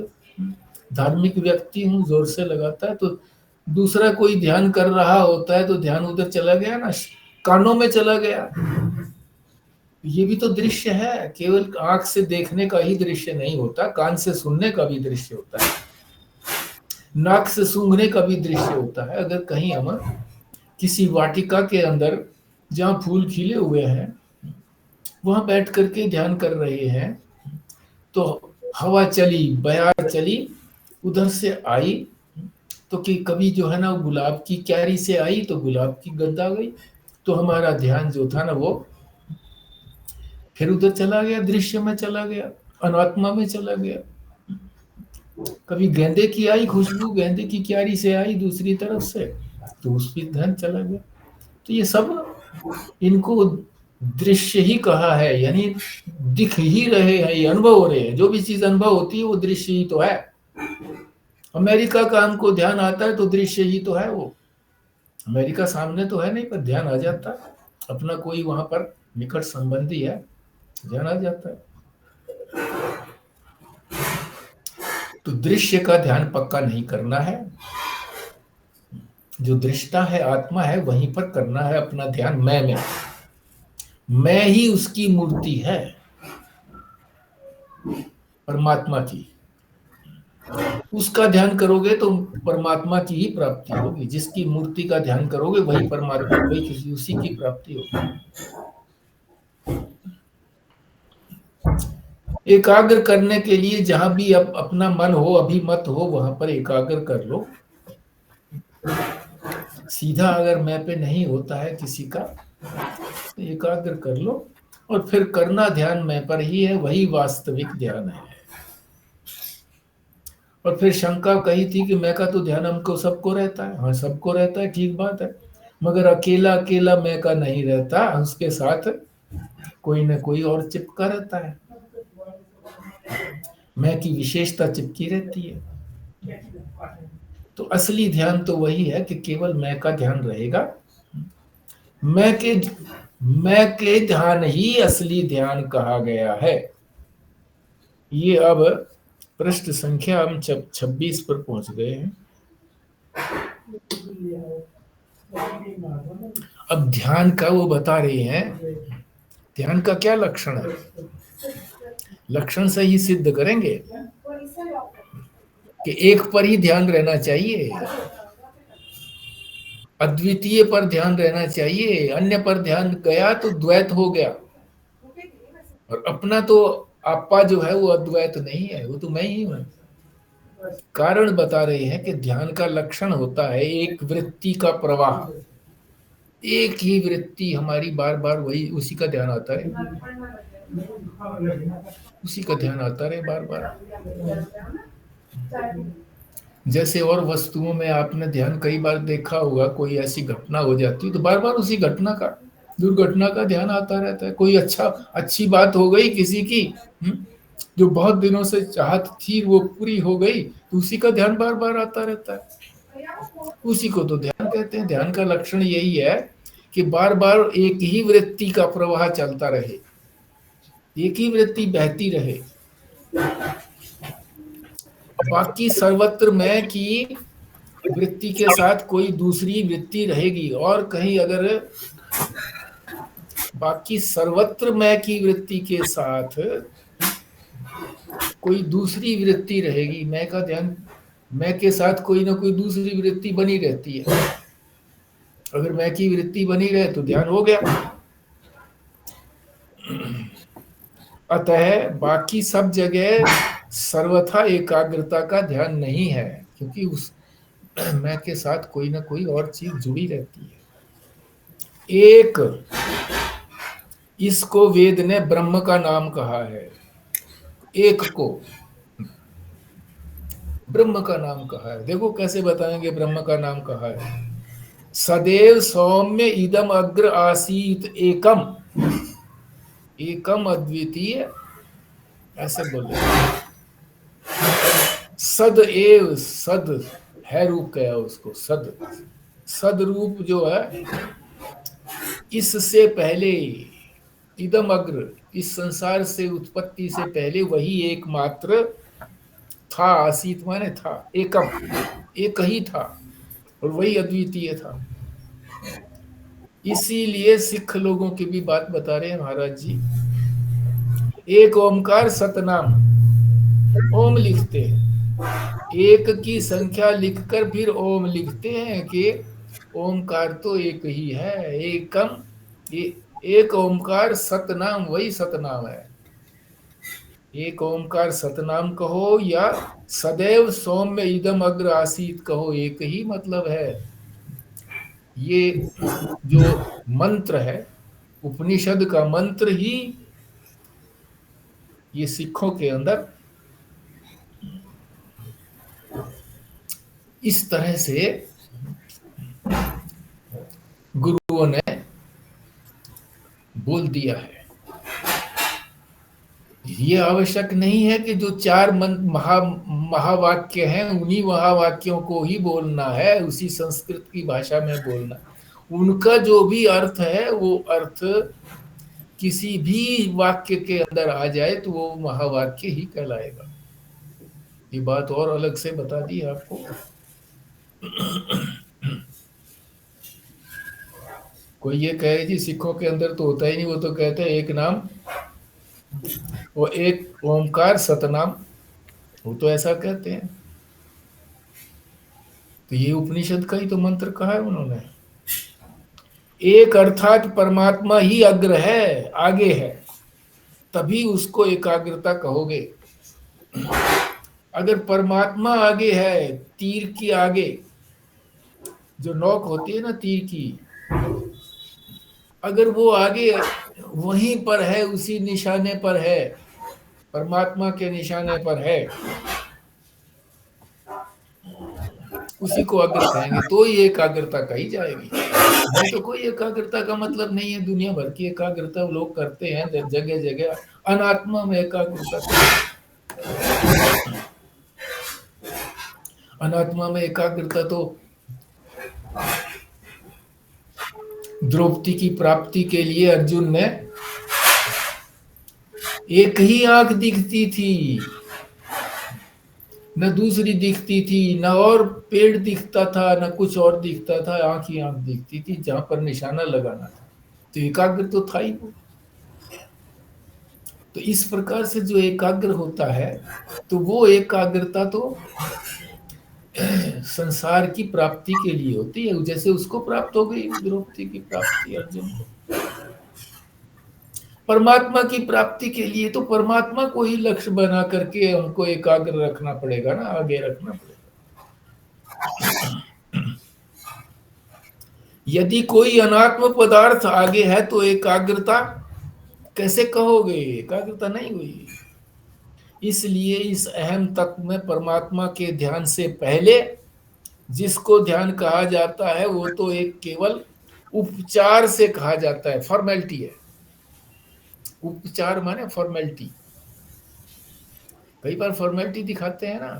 धार्मिक व्यक्ति हूँ, जोर से लगाता है तो दूसरा कोई ध्यान कर रहा होता है तो ध्यान उधर चला गया ना, कानों में चला गया। ये भी तो दृश्य है, केवल आंख से देखने का ही दृश्य नहीं होता, कान से सुनने का भी दृश्य होता है, नाक से सूंघने का भी दृश्य होता है। अगर कहीं हम किसी वाटिका के अंदर जहाँ फूल खिले हुए हैं वहां बैठ करके ध्यान कर रहे हैं तो हवा चली, बयार चली, उधर से आई तो कि कभी जो है ना गुलाब की क्यारी से आई तो गुलाब की गंध आ गई, तो हमारा ध्यान जो था ना वो फिर उधर चला गया, दृश्य में चला गया, अनात्मा में चला गया। कभी गेंदे की आई खुशबू, गेंदे की क्यारी से आई दूसरी तरफ से, तो उस पर ध्यान चला गया। तो ये सब इनको दृश्य ही कहा है, यानी दिख ही रहे हैं, ये अनुभव हो रहे हैं। जो भी चीज अनुभव होती है वो दृश्य ही तो है। अमेरिका का हमको ध्यान आता है तो दृश्य ही तो है वो। अमेरिका सामने तो है नहीं पर ध्यान आ जाता है, अपना कोई वहां पर निकट संबंधी है, ध्यान आ जाता है। तो दृश्य का ध्यान पक्का नहीं करना है, जो दृष्टा है आत्मा है वहीं पर करना है अपना ध्यान। मैं ही उसकी मूर्ति है, परमात्मा की। उसका ध्यान करोगे तो परमात्मा की ही प्राप्ति होगी, जिसकी मूर्ति का ध्यान करोगे वही परमात्मा, वही किसी उसी की प्राप्ति होगी। एकाग्र करने के लिए जहां भी अपना मन हो, अभिमत हो, वहां पर एकाग्र कर लो। सीधा अगर मैं पे नहीं होता है किसी का तो एकाग्र कर लो, और फिर करना ध्यान मैं पर ही है, वही वास्तविक ध्यान है। और फिर शंका कही थी कि मैं का तो ध्यान हमको सबको रहता है। हाँ सबको रहता है, ठीक बात है, मगर अकेला अकेला मैं का नहीं रहता, उसके साथ कोई न कोई और चिपका रहता है, मैं की विशेषता चिपकी रहती है। तो असली ध्यान तो वही है कि केवल मैं का ध्यान रहेगा। मैं के ध्यान ही असली ध्यान कहा गया है। ये अब पृष्ठ संख्या हम 26 पर पहुंच गए हैं। अब ध्यान का वो बता रहे हैं, ध्यान का क्या लक्षण है, लक्षण से ही सिद्ध करेंगे कि एक पर ही ध्यान रहना चाहिए, अद्वितीय पर ध्यान रहना चाहिए। अन्य पर ध्यान गया तो द्वैत हो गया, और अपना तो आपा जो है वो अद्वैत नहीं है, वो तो मैं ही हूं। कारण बता रहे हैं कि ध्यान का लक्षण होता है एक वृत्ति का प्रवाह, एक ही वृत्ति हमारी बार बार वही, उसी का ध्यान आता है, उसी का ध्यान आता रहे बार बार। जैसे और वस्तुओं में आपने ध्यान कई बार देखा होगा, कोई ऐसी घटना हो जाती है तो बार बार उसी घटना का, दुर्घटना का ध्यान आता रहता है। कोई अच्छी बात हो गई किसी की, जो बहुत दिनों से चाहत थी वो पूरी हो गई, तो उसी का ध्यान बार बार आता रहता है। उसी को तो ध्यान कहते हैं। ध्यान का लक्षण यही है कि बार बार एक ही वृत्ति का प्रवाह चलता रहे, एक ही वृत्ति बहती रहे। बाकी सर्वत्र मैं की वृत्ति के साथ कोई दूसरी वृत्ति रहेगी, और कहीं अगर बाकी सर्वत्र मैं की वृत्ति के साथ कोई दूसरी वृत्ति रहेगी, मैं का ध्यान, मैं के साथ कोई ना कोई दूसरी वृत्ति बनी रहती है। अगर मैं की वृत्ति बनी रहे तो ध्यान हो गया। अतः बाकी सब जगह सर्वथा एकाग्रता का ध्यान नहीं है, क्योंकि उस मैं के साथ कोई ना कोई और चीज जुड़ी रहती है। एक इसको वेद ने ब्रह्म का नाम कहा है, एक को ब्रह्म का नाम कहा है। देखो कैसे बताएंगे ब्रह्म का नाम कहा है। सदैव सौम्य इदम अग्र आसीत एकम, एकम अद्वितीय, ऐसे बोले। सद एव, सद है रूप कहा उसको, सद, सद रूप जो है इससे पहले, इदम अग्र, इस संसार से उत्पत्ति से पहले वही एकमात्र था। आसीत माने था, एकम, एक ही था, और वही अद्वितीय था। इसीलिए सिख लोगों की भी बात बता रहे हैं महाराज जी। एक ओमकार सतनाम, ओम लिखते हैं, एक की संख्या लिखकर फिर ओम लिखते हैं कि ओमकार तो एक ही है, एकम, एक ओमकार सतनाम, वही सतनाम है। एक ओमकार सतनाम कहो या सदैव सौम्य इदम अग्र आसीत कहो, एक ही मतलब है। ये जो मंत्र है, उपनिषद का मंत्र ही ये सिखों के अंदर इस तरह से गुरुओं ने बोल दिया है। ये आवश्यक नहीं है कि जो चार महावाक्य हैं उन्हीं महावाक्यों को ही बोलना है, उसी संस्कृत की भाषा में बोलना। उनका जो भी अर्थ है वो अर्थ किसी भी वाक्य के अंदर आ जाए तो वो महावाक्य ही कहलाएगा। ये बात और अलग से बता दी आपको। कोई ये कहे जी सिखों के अंदर तो होता ही नहीं, वो तो कहते हैं एक नाम, वो एक ओमकार सतनाम, वो तो ऐसा कहते हैं। तो ये उपनिषद का ही तो मंत्र कहा है उन्होंने। एक अर्थात परमात्मा ही अग्र है, आगे है, तभी उसको एकाग्रता कहोगे। अगर परमात्मा आगे है, तीर की आगे जो नोक होती है ना तीर की, अगर वो आगे वहीं पर है, उसी निशाने पर है, परमात्मा के निशाने पर है, उसी को अग्र कहेंगे, तो ही एकाग्रता कही जाएगी। नहीं तो कोई एकाग्रता का मतलब नहीं है। दुनिया भर की एकाग्रता लोग करते हैं जगह जगह, अनात्मा में एकाग्रता, अनात्मा में एकाग्रता तो द्रौपदी की प्राप्ति के लिए अर्जुन ने एक ही आंख दिखती थी, न दूसरी दिखती थी, न और पेड़ दिखता था, न कुछ और दिखता था, आंख ही आंख दिखती थी जहां पर निशाना लगाना था। तो एकाग्र तो था ही वो। तो इस प्रकार से जो एकाग्र होता है, तो वो एकाग्रता तो संसार की प्राप्ति के लिए होती है, जैसे उसको प्राप्त हो गई द्रौपदी की प्राप्ति अर्जुन को। परमात्मा की प्राप्ति के लिए तो परमात्मा को ही लक्ष्य बना करके हमको एकाग्र रखना पड़ेगा ना, आगे रखना पड़ेगा। यदि कोई अनात्म पदार्थ आगे है तो एकाग्रता कैसे कहोगे, एकाग्रता नहीं हुई। इसलिए इस अहम तत्व में परमात्मा के ध्यान से पहले जिसको ध्यान कहा जाता है वो तो एक केवल उपचार से कहा जाता है, फॉर्मेलिटी है। उपचार माने फॉर्मेलिटी, कई बार फॉर्मेलिटी दिखाते हैं ना।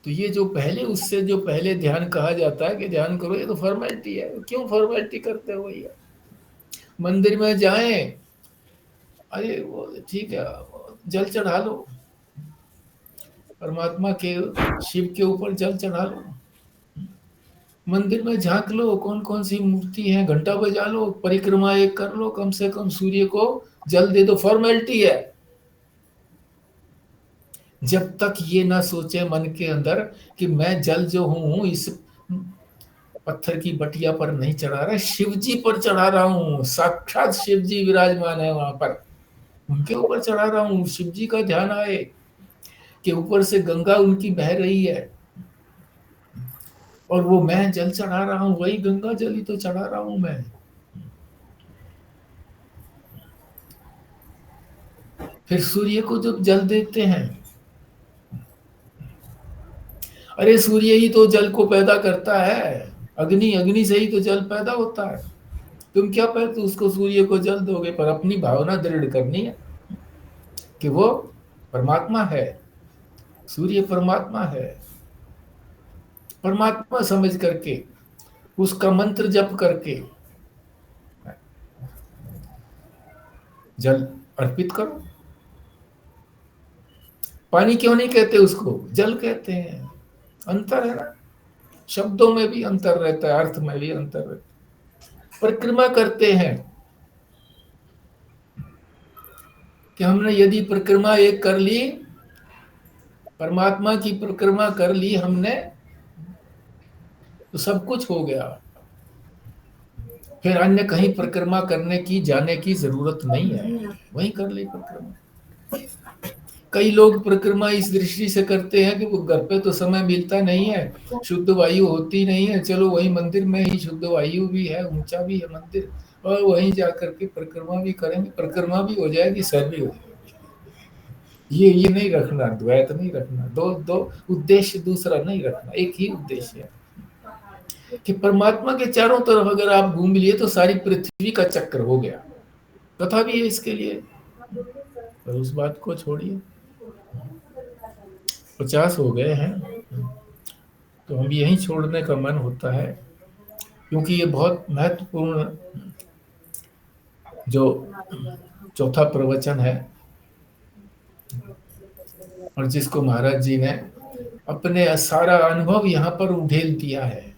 तो ये जो पहले, उससे जो पहले ध्यान कहा जाता है कि ध्यान करो, ये तो फॉर्मेलिटी है। क्यों फॉर्मेलिटी करते हो भैया? मंदिर में जाएं, अरे वो ठीक है, जल चढ़ा लो, परमात्मा के शिव के ऊपर जल चढ़ा लो। मंदिर में झांक लो कौन कौन सी मूर्ति है, घंटा बजा लो, परिक्रमा एक कर लो, कम से कम सूर्य को जल दे दो, फॉर्मेलिटी है। जब तक ये ना सोचे मन के अंदर कि मैं जल जो हूं इस पत्थर की बटिया पर नहीं चढ़ा रहा, शिव जी पर चढ़ा रहा हूं, साक्षात शिव जी विराजमान है वहां पर, उनके ऊपर चढ़ा रहा हूं। शिव जी का ध्यान आए कि ऊपर से गंगा उनकी बह रही है और वो मैं जल चढ़ा रहा हूं, वही गंगा जल ही तो चढ़ा रहा हूं मैं। फिर सूर्य को जब जल देते हैं, अरे सूर्य ही तो जल को पैदा करता है, अग्नि, अग्नि से ही तो जल पैदा होता है। तुम क्या पहले उसको सूर्य को जल दोगे? पर अपनी भावना दृढ़ करनी है कि वो परमात्मा है, सूर्य परमात्मा है। परमात्मा समझ करके उसका मंत्र जप करके जल अर्पित करो। पानी क्यों नहीं कहते उसको, जल कहते हैं। अंतर है ना, शब्दों में भी अंतर रहता है, अर्थ में भी अंतर रहता है। परिक्रमा करते हैं कि हमने यदि परिक्रमा एक कर ली, परमात्मा की परिक्रमा कर ली हमने, तो सब कुछ हो गया। फिर अन्य कहीं परिक्रमा करने की, जाने की जरूरत नहीं है, वहीं कर ली परिक्रमा। कई लोग परिक्रमा इस दृष्टि से करते हैं कि वो घर पे तो समय मिलता नहीं है, शुद्ध वायु होती नहीं है, चलो वही मंदिर में ही शुद्ध वायु भी है, ऊंचा भी है मंदिर, और वहीं जाकर के परिक्रमा भी करेंगे, परिक्रमा भी हो जाएगी, सर भी हो जाएगी। ये नहीं रखना, द्वैत नहीं रखना, दो दो उद्देश्य दूसरा नहीं रखना, एक ही उद्देश्य है कि परमात्मा के चारों तरफ अगर आप घूम लिए तो सारी पृथ्वी का चक्र हो गया। कथा भी है इसके लिए, पर उस बात को छोड़िए। 50 हो गए हैं, तो हम यहीं छोड़ने का मन होता है, क्योंकि ये बहुत महत्वपूर्ण जो चौथा प्रवचन है, और जिसको महाराज जी ने अपने सारा अनुभव यहाँ पर उधेल दिया है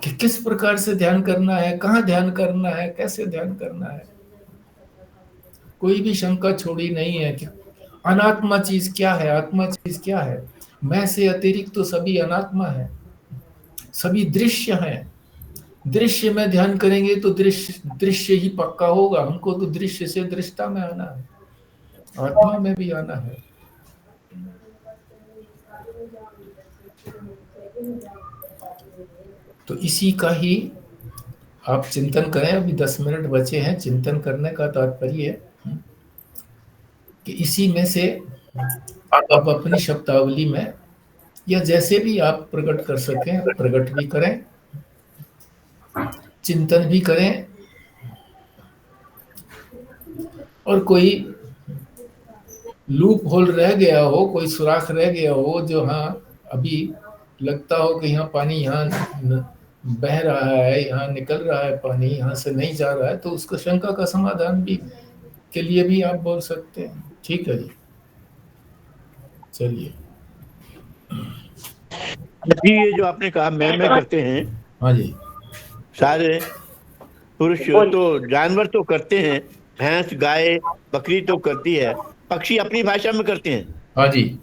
कि किस प्रकार से ध्यान करना है, कहाँ ध्यान करना है, कैसे ध्यान करना है। कोई भी शंका छोड़ी नहीं है कि अनात्मा चीज क्या है, आत्मा चीज क्या है। मैं से अतिरिक्त तो सभी अनात्मा है, सभी दृश्य हैं। दृश्य में ध्यान करेंगे तो दृश्य दृश्य ही पक्का होगा। हमको तो दृश्य से दृष्टा में आना है, आत्मा में भी आना है। तो इसी का ही आप चिंतन करें। अभी 10 मिनट बचे हैं। चिंतन करने का तात्पर्य है कि इसी में से आप अपनी शब्दावली में या जैसे भी आप प्रकट कर सकें प्रकट भी करें, चिंतन भी करें, और कोई लूप होल रह गया हो, कोई सुराख रह गया हो, जो हाँ अभी लगता हो कि यहाँ पानी यहाँ बह रहा है, यहाँ निकल रहा है पानी, यहाँ से नहीं जा रहा है, तो उसको शंका का समाधान भी के लिए भी आप बोल सकते हैं। ठीक है जी, चलिए। जी, ये जो आपने कहा मैं करते हैं, हाँ जी, सारे पुरुष तो जानवर तो करते हैं, भैंस गाय बकरी तो करती है, पक्षी अपनी भाषा में करते हैं। हाँ जी,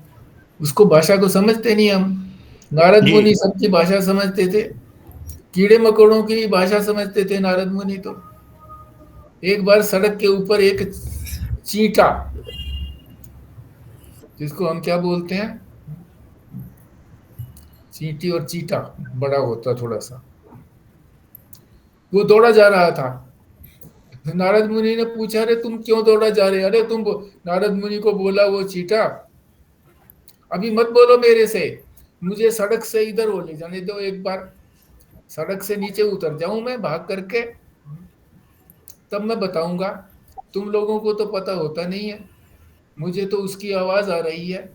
उसको भाषा को समझते नहीं हम। नारद जी मुनि सबकी भाषा समझते थे, कीड़े मकोड़ों की भाषा समझते थे नारद मुनि। तो एक बार सड़क के ऊपर एक चींटा, जिसको हम क्या बोलते हैं, चींटी और चीटा बड़ा होता थोड़ा सा, वो दौड़ा जा रहा था। नारद मुनि ने पूछा, अरे तुम क्यों दौड़ा जा रहे? अरे तुम, नारद मुनि को बोला वो चीटा, अभी मत बोलो मेरे से, मुझे सड़क से इधर हो ले जाने दो, एक बार सड़क से नीचे उतर जाऊं मैं भाग करके, तब मैं बताऊंगा। तुम लोगों को तो पता होता नहीं है, मुझे तो उसकी आवाज आ रही है,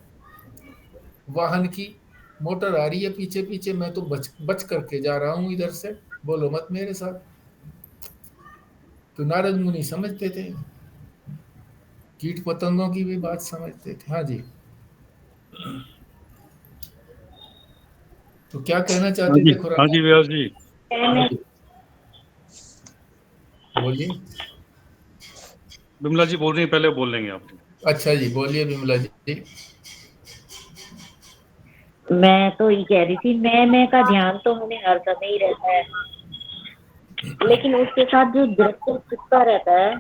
वाहन की मोटर आ रही है पीछे पीछे, मैं तो बच बच करके जा रहा हूं इधर से, बोलो मत मेरे साथ। तो नारद मुनि समझते थे, कीट पतंगों की भी बात समझते थे। हाँ जी, तो क्या कहना हाँ चाहते जी, थे हाँ खुराना? जी व्यास जी। हाँ जी, बोलिए। बिमला जी बोल रही हैं, पहले बोल लेंगे आप। अच्छा जी, बोलिए विमला जी। मैं तो ये कह रही थी, मैं का ध्यान तो हमें हर समय ही रहता है, लेकिन उसके साथ जो दृश्य चिपका रहता है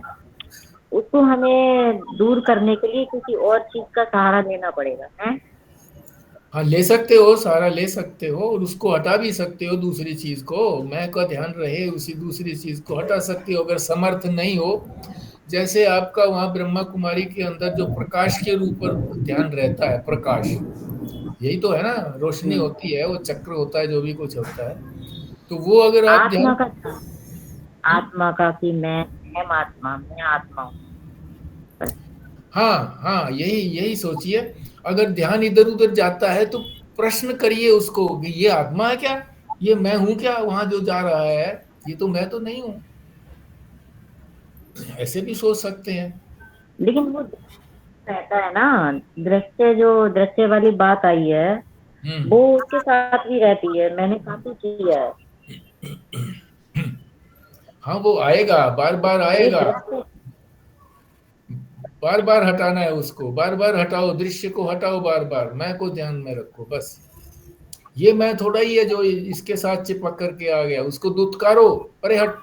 उसको हमें दूर करने के लिए किसी और चीज का सहारा लेना पड़ेगा है। हाँ, ले सकते हो, सारा ले सकते हो, और उसको हटा भी सकते हो। दूसरी चीज को, मैं का ध्यान रहे, उसी दूसरी चीज को हटा सकते हो अगर समर्थ नहीं हो। जैसे आपका वहां ब्रह्मा कुमारी के अंदर जो प्रकाश के रूप पर ध्यान रहता है, प्रकाश यही तो है ना, रोशनी होती है, वो चक्र होता है, जो भी कुछ होता है, तो वो अगर आप ध्यान। आत्मा का, आत्मा का कि मैं आत्मा, मैं आत्मा हूँ। हाँ हाँ, यही यही सोचिए। अगर ध्यान इधर उधर जाता है तो प्रश्न करिए उसको कि ये आत्मा है क्या, ये मैं हूं क्या, वहां जो जा रहा है, ये तो मैं तो नहीं हूं। ऐसे भी सोच सकते हैं। लेकिन वो रहता है ना, दृश्य वाली बात आई है, वो उसके साथ भी रहती है, मैंने काफी किया है। हाँ वो आएगा, बार बार ये आएगा, दृश्य बार बार हटाना है उसको, बार बार हटाओ, दृश्य को हटाओ, बार बार मैं को ध्यान में रखो बस। ये मैं थोड़ा ही है जो इसके साथ चिपक करके आ गया, उसको दुत्कारो, अरे हट।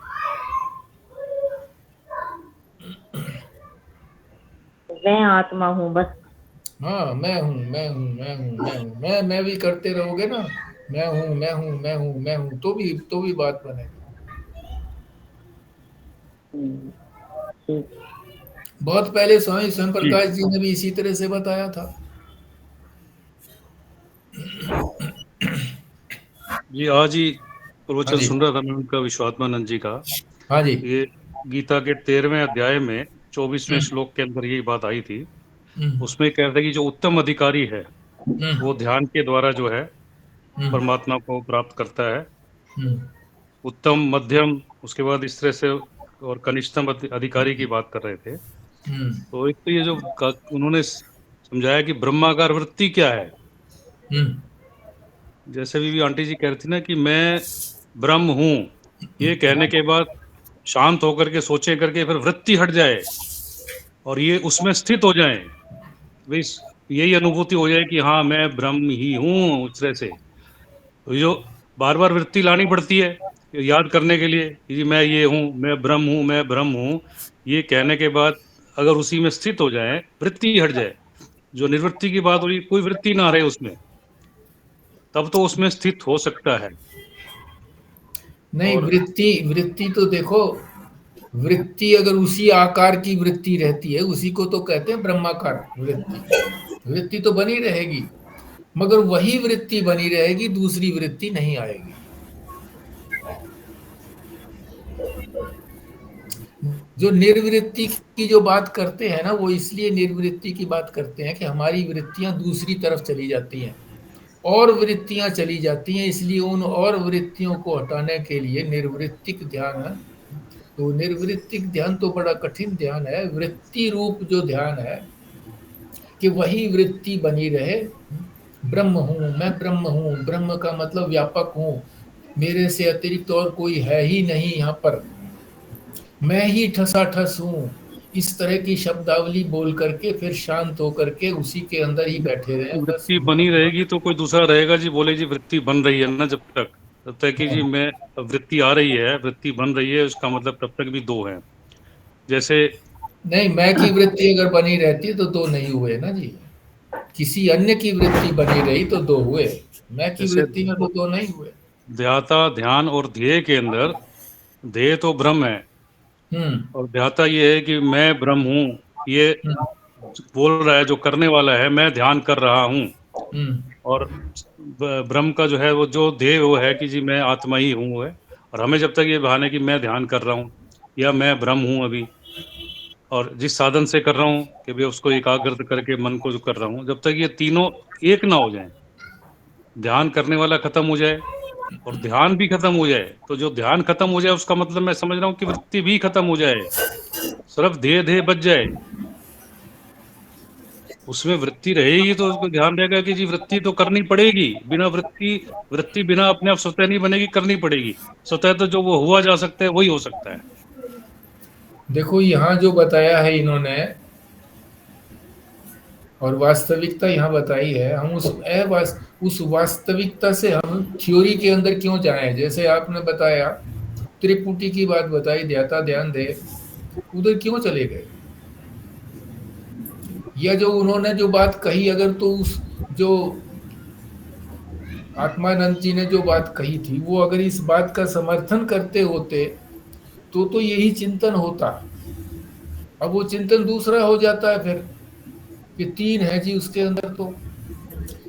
मैं आत्मा हूँ बस। हाँ मैं हूँ, मैं हूँ, मैं हूँ, मैं हूँ, मैं भी करते रहोगे ना, मैं हूँ, मैं हूँ, मैं हूँ, मैं हूँ, तो भी बात बनेगी। ठीक। बहुत पहले स्वामी स्वयं जी प्रकाश जी ने भी इसी तरह से बताया था। जी, आज ही हाँ प्रवचन जी, सुन रहा था मैं उनका, विश्वात्मानंद जी का। हाँ जी। ये गीता के 13वें अध्याय में 24वें हम्म, श्लोक के अंदर यही बात आई थी। हम्म, उसमें कह रहे थे कि जो उत्तम अधिकारी है हम्म, वो ध्यान के द्वारा जो है हम्म, परमात्मा को प्राप्त करता है। हम्म, उत्तम, मध्यम, उसके बाद इस तरह से, और कनिष्ठतम अधिकारी की बात कर रहे थे। हम्म, तो एक तो ये जो उन्होंने समझाया कि ब्रह्माकार वृत्ति क्या है। हम्म, जैसे भी आंटी जी कह रही थी ना कि मैं ब्रह्म हूँ, ये कहने के बाद शांत होकर के सोचे करके फिर वृत्ति हट जाए और ये उसमें स्थित हो जाए, भाई यही अनुभूति हो जाए कि हाँ मैं ब्रह्म ही हूँ। उस तरह से तो जो बार बार वृत्ति लानी पड़ती है याद करने के लिए कि जी मैं ये हूँ, मैं ब्रह्म हूँ, मैं ब्रह्म हूँ, ये कहने के बाद अगर उसी में स्थित हो जाए, वृत्ति हट जाए, जो निवृत्ति की बात हो रही, कोई वृत्ति ना रहे उसमें, तब तो उसमें स्थित हो सकता है। नहीं, और वृत्ति वृत्ति तो देखो, वृत्ति अगर उसी आकार की वृत्ति रहती है, उसी को तो कहते हैं ब्रह्माकार वृत्ति। वृत्ति तो बनी रहेगी, मगर वही वृत्ति बनी रहेगी, दूसरी वृत्ति नहीं आएगी। जो निर्वृत्ति की जो बात करते हैं ना, वो इसलिए निर्वृत्ति की बात करते हैं कि हमारी वृत्तियां दूसरी तरफ चली जाती हैं, और वृत्तियां चली जाती हैं, इसलिए उन और वृत्तियों को हटाने के लिए निर्वृत्तिक ध्यान है। तो निर्वृत्तिक ध्यान तो बड़ा कठिन ध्यान है। वृत्ति रूप जो ध्यान है कि वही वृत्ति बनी रहे, ब्रह्म हूं, मैं ब्रह्म हूं, ब्रह्म का मतलब व्यापक हूं, मेरे से अतिरिक्त और कोई है ही नहीं यहाँ पर, मैं ही ठसाठस हूँ, इस तरह की शब्दावली बोल करके फिर शांत होकर के उसी के अंदर ही बैठे रहे बस। वृत्ति बनी रहेगी तो कोई दूसरा रहेगा जी, बोले जी वृत्ति बन रही है ना, जब तक कि जी मैं, वृत्ति आ रही है, वृत्ति बन रही है, उसका मतलब तब तक भी दो है। जैसे नहीं, मैं की वृत्ति अगर बनी रहती तो दो नहीं हुए ना जी, किसी अन्य की वृत्ति बनी रही तो दो हुए, मैं की जैसे वृत्ति में तो दो नहीं हुए। ध्याता, ध्यान और ध्येय के अंदर ध्येय तो ब्रह्म है, हम्म, और ध्याता ये है कि मैं ब्रह्म हूँ, ये हम्म, बोल रहा है, जो करने वाला है मैं ध्यान कर रहा हूँ। हम्म, और ब्रह्म का जो है वो जो ध्येय वो है कि जी मैं आत्मा ही हूँ वो है। और हमें जब तक ये बहाने कि मैं ध्यान कर रहा हूँ या मैं ब्रह्म हूँ अभी, और जिस साधन से कर रहा हूँ कि भाई उसको एकाग्र करके मन को जो कर रहा हूँ, जब तक ये तीनों एक ना हो जाए, ध्यान करने वाला खत्म हो जाए और ध्यान भी खत्म हो जाए, तो जो ध्यान खत्म हो जाए उसका मतलब मैं समझ रहा हूँ कि वृत्ति भी खत्म हो जाए, सिर्फ ध्येय ध्येय बच जाए। उसमें वृत्ति रहेगी तो उसको ध्यान रहेगा कि जी वृत्ति तो करनी पड़ेगी, बिना वृत्ति, वृत्ति बिना अपने आप स्वतः नहीं बनेगी, करनी पड़ेगी। स्वतः तो जो वो हुआ जा सकता है वही हो सकता है। देखो यहाँ जो बताया है इन्होंने और वास्तविकता यहाँ बताई है, हम उस वास्तविकता से हम थ्योरी के अंदर क्यों जाएं। जैसे आपने बताया, त्रिपुटी की बात बताई, ध्याता ध्यान दे, उधर क्यों चले गए। या जो उन्होंने जो बात कही, अगर तो उस जो आत्मानंद जी ने जो बात कही थी, वो अगर इस बात का समर्थन करते होते तो यही चिंतन होता। अब वो चिंतन दूसरा हो जाता है फिर, कि तीन है जी उसके अंदर। तो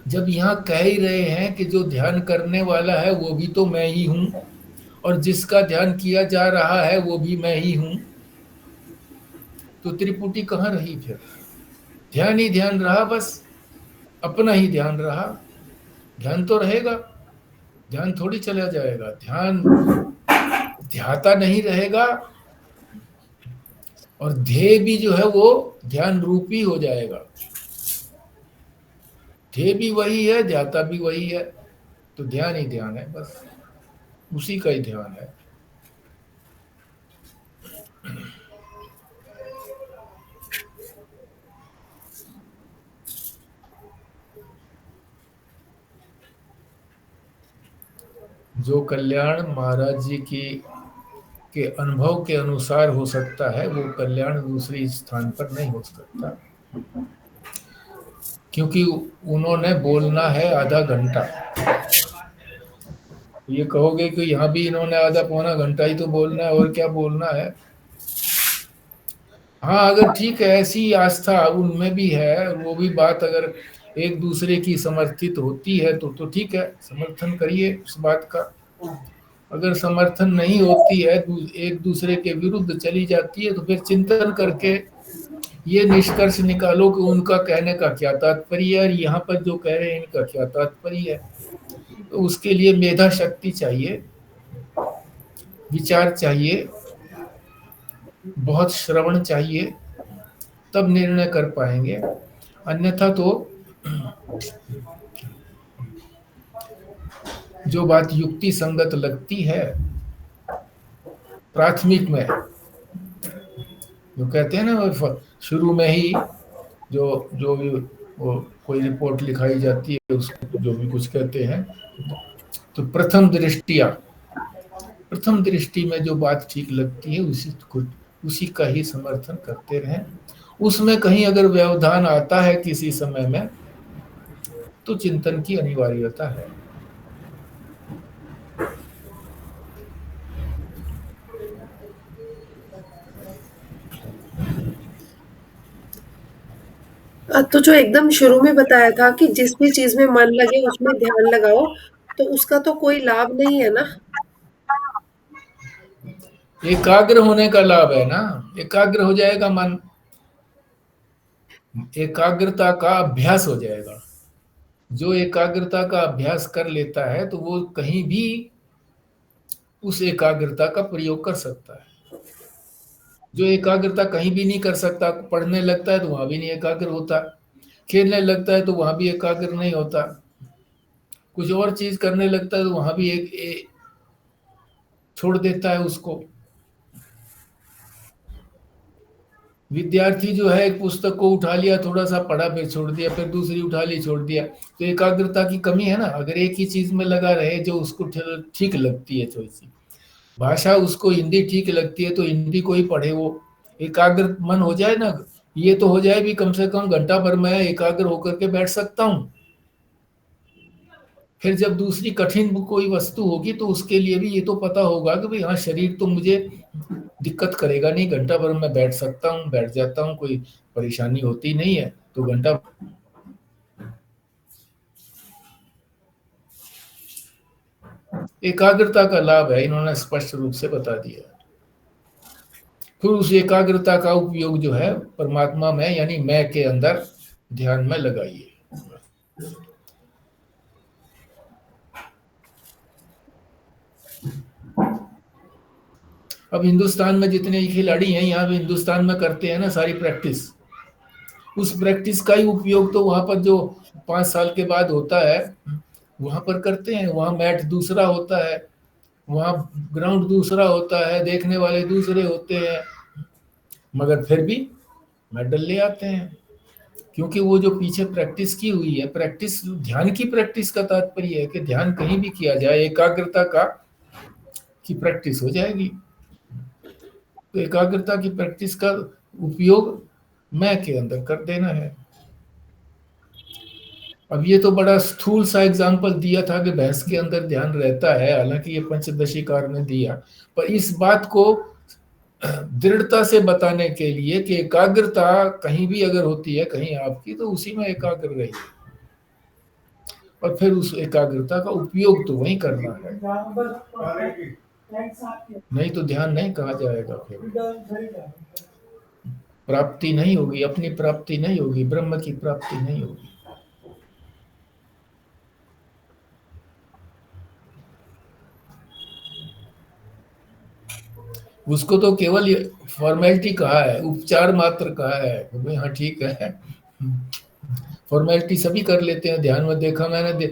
जब यहाँ कह ही रहे हैं कि जो ध्यान करने वाला है वो भी तो मैं ही हूं, और जिसका ध्यान किया जा रहा है वो भी मैं ही हूं, तो त्रिपुटी कहाँ रही फिर। ध्यान ही ध्यान रहा, बस अपना ही ध्यान रहा। ध्यान तो रहेगा, ध्यान थोड़ी चला जाएगा। ध्यान ध्याता नहीं रहेगा, और ध्येय भी जो है वो ध्यान रूपी हो जाएगा। ध्येय भी वही है, ध्याता भी वही है, तो ध्यान ही ध्यान है, बस उसी का ही ध्यान है। जो कल्याण महाराज जी की के अनुभव के अनुसार हो सकता है, वो कल्याण दूसरी स्थान पर नहीं हो सकता, क्योंकि उन्होंने बोलना है आधा घंटा। ये कहोगे कि यहाँ भी इन्होंने आधा पौना घंटा ही तो बोलना है, और क्या बोलना है। हाँ, अगर ठीक है, ऐसी आस्था उनमें भी है, वो भी बात अगर एक दूसरे की समर्थित होती है तो ठीक है, समर्थन करिए उस बात का। अगर समर्थन नहीं होती है, एक दूसरे के विरुद्ध चली जाती है, तो फिर चिंतन करके ये निष्कर्ष निकालो कि उनका कहने का क्या तात्पर्य है और यहाँ पर जो कह रहे हैं इनका क्या तात्पर्य है। तो उसके लिए मेधा शक्ति चाहिए, विचार चाहिए, बहुत श्रवण चाहिए, तब निर्णय कर पाएंगे। अन्यथा तो जो बात युक्ति संगत लगती है प्राथमिक में, जो कहते हैं ना, वो शुरू में ही जो जो भी वो कोई रिपोर्ट लिखाई जाती है, उसको जो भी कुछ कहते हैं, तो प्रथम दृष्टि में जो बात ठीक लगती है उसी का ही समर्थन करते रहें। उसमें कहीं अगर व्यवधान आता है किसी समय में, तो चिंतन की अनिवार्यता है। तो जो एकदम शुरू में बताया था कि जिस भी चीज़ में मन लगे उसमें ध्यान लगाओ, तो उसका तो कोई लाभ नहीं है ना? एकाग्र होने का लाभ है ना, एकाग्र हो जाएगा मन, एकाग्रता का अभ्यास हो जाएगा। जो एकाग्रता का अभ्यास कर लेता है तो वो कहीं भी उस एकाग्रता का प्रयोग कर सकता है। जो एकाग्रता कहीं भी नहीं कर सकता, पढ़ने लगता है तो वहां भी नहीं एकाग्र होता, खेलने लगता है तो वहां भी एकाग्र नहीं होता, कुछ और चीज करने लगता है तो वहां भी छोड़ देता है उसको। विद्यार्थी जो है, एक पुस्तक को उठा लिया, थोड़ा सा पढ़ा, फिर छोड़ दिया, फिर दूसरी उठा ली, छोड़ दिया, तो एकाग्रता की कमी है ना। अगर एक ही चीज में लगा रहे जो उसको ठीक लगती है, थोड़ी सी भाषा उसको हिंदी ठीक लगती है तो हिंदी को ही पढ़े, वो एकाग्र मन हो जाए ना। ये तो हो जाए भी, कम से कम घंटा भर मैं एकाग्र होकर के बैठ सकता हूँ। फिर जब दूसरी कठिन कोई वस्तु होगी तो उसके लिए भी ये तो पता होगा कि भाई हाँ, शरीर तो मुझे दिक्कत करेगा नहीं, घंटा भर मैं बैठ सकता हूँ, बैठ जाता हूँ, कोई परेशानी होती नहीं है, तो घंटा। एकाग्रता का लाभ है, इन्होंने स्पष्ट रूप से बता दिया। फिर उस एकाग्रता का उपयोग जो है परमात्मा में, यानी मैं के अंदर ध्यान में लगाइए। अब हिंदुस्तान में जितने खिलाड़ी हैं, यहाँ पे हिंदुस्तान में करते हैं ना सारी प्रैक्टिस, उस प्रैक्टिस का ही उपयोग तो वहां पर जो 5 साल के बाद होता है वहां पर करते हैं। वहां मैट दूसरा होता है, वहां ग्राउंड दूसरा होता है, देखने वाले दूसरे होते हैं, मगर फिर भी मेडल ले आते हैं, क्योंकि वो जो पीछे प्रैक्टिस की हुई है, प्रैक्टिस ध्यान की प्रैक्टिस का तात्पर्य है कि ध्यान कहीं भी किया जाए, एकाग्रता का की प्रैक्टिस हो जाएगी। तो एकाग्रता की प्रैक्टिस का उपयोग मैं के अंदर कर देना है। अब ये तो बड़ा स्थूल सा एग्जाम्पल दिया था कि भैंस के अंदर ध्यान रहता है, हालांकि ये पंचदशीकार ने दिया, पर इस बात को दृढ़ता से बताने के लिए कि एकाग्रता कहीं भी अगर होती है कहीं आपकी, तो उसी में एकाग्र रहिए, और फिर उस एकाग्रता का उपयोग तो वही करना है, नहीं तो ध्यान नहीं कहा जाएगा, फिर प्राप्ति नहीं होगी, अपनी प्राप्ति नहीं होगी, ब्रह्म की प्राप्ति नहीं होगी। उसको तो केवल ये फॉर्मेलिटी कहा है, उपचार मात्र कहा है कि भाई हाँ ठीक है। फॉर्मेलिटी सभी कर लेते हैं ध्यान में, देखा मैंने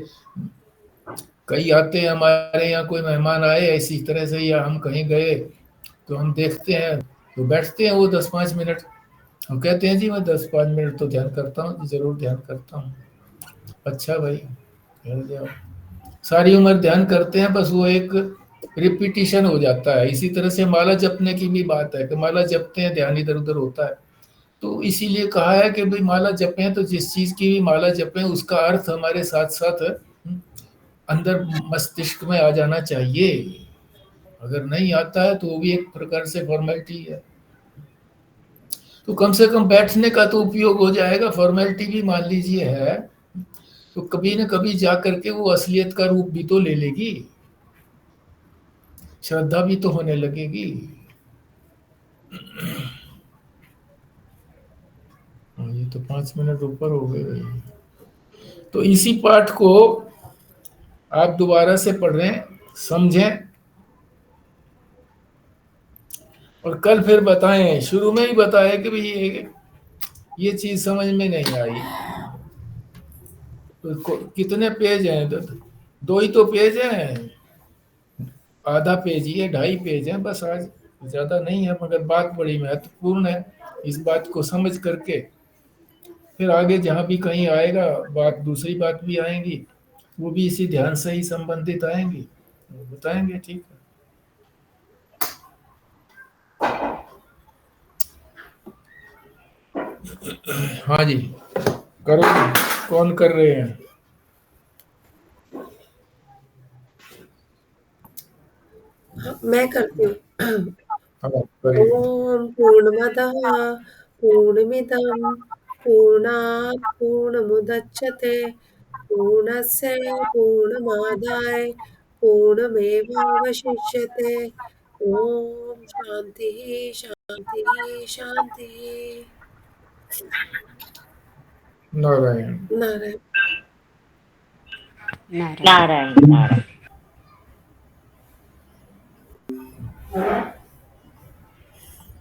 कई आते हैं हमारे यहाँ, कोई मेहमान आए ऐसी तरह से, या हम कहीं गए तो हम देखते हैं तो बैठते हैं वो 10-5 मिनट, हम कहते हैं जी मैं 10-5 मिनट तो ध्यान करता हूँ, जरूर ध्यान करता हूँ। अच्छा भाई, ध्यान जाओ, सारी उम्र ध्यान करते हैं, बस वो एक रिपीटिशन हो जाता है। इसी तरह से माला जपने की भी बात है कि माला जपते हैं ध्यान इधर उधर होता है, तो इसीलिए कहा है कि भाई माला जपें तो जिस चीज की भी माला जपें उसका अर्थ हमारे साथ साथ अंदर मस्तिष्क में आ जाना चाहिए। अगर नहीं आता है तो वो भी एक प्रकार से फॉर्मेलिटी है। तो कम से कम बैठने का तो उपयोग हो जाएगा, फॉर्मेलिटी भी मान लीजिए है, तो कभी न कभी जा करके वो असलियत का रूप भी तो ले लेगी, श्रद्धा भी तो होने लगेगी। ये तो 5 मिनट ऊपर हो गए भाई। तो इसी पाठ को आप दोबारा से पढ़ें, समझें, और कल फिर बताएं। शुरू में ही बताया कि भाई ये चीज समझ में नहीं आई। तो कितने पेज हैं? 2 ही तो पेज हैं, आधा पेज ही है, 2.5 पेज है बस। आज ज्यादा नहीं है, मगर बात बड़ी महत्वपूर्ण है। इस बात को समझ करके फिर आगे जहाँ भी कहीं आएगा बात, दूसरी बात भी आएंगी, वो भी इसी ध्यान से ही संबंधित आएंगी, बताएंगे। ठीक है, हाँ जी, करो। कौन कर रहे हैं? मैं करती हूँ। हाँ, करिए। ॐ पूर्णमदः पूर्णमिदं पूर्णात् पूर्णमुदच्यते पूर्णस्य पूर्णमादाय पूर्णमेवावशिष्यते। ॐ शान्तिः शान्तिः शान्तिः। नारायण नारायण। नारायण नारायण।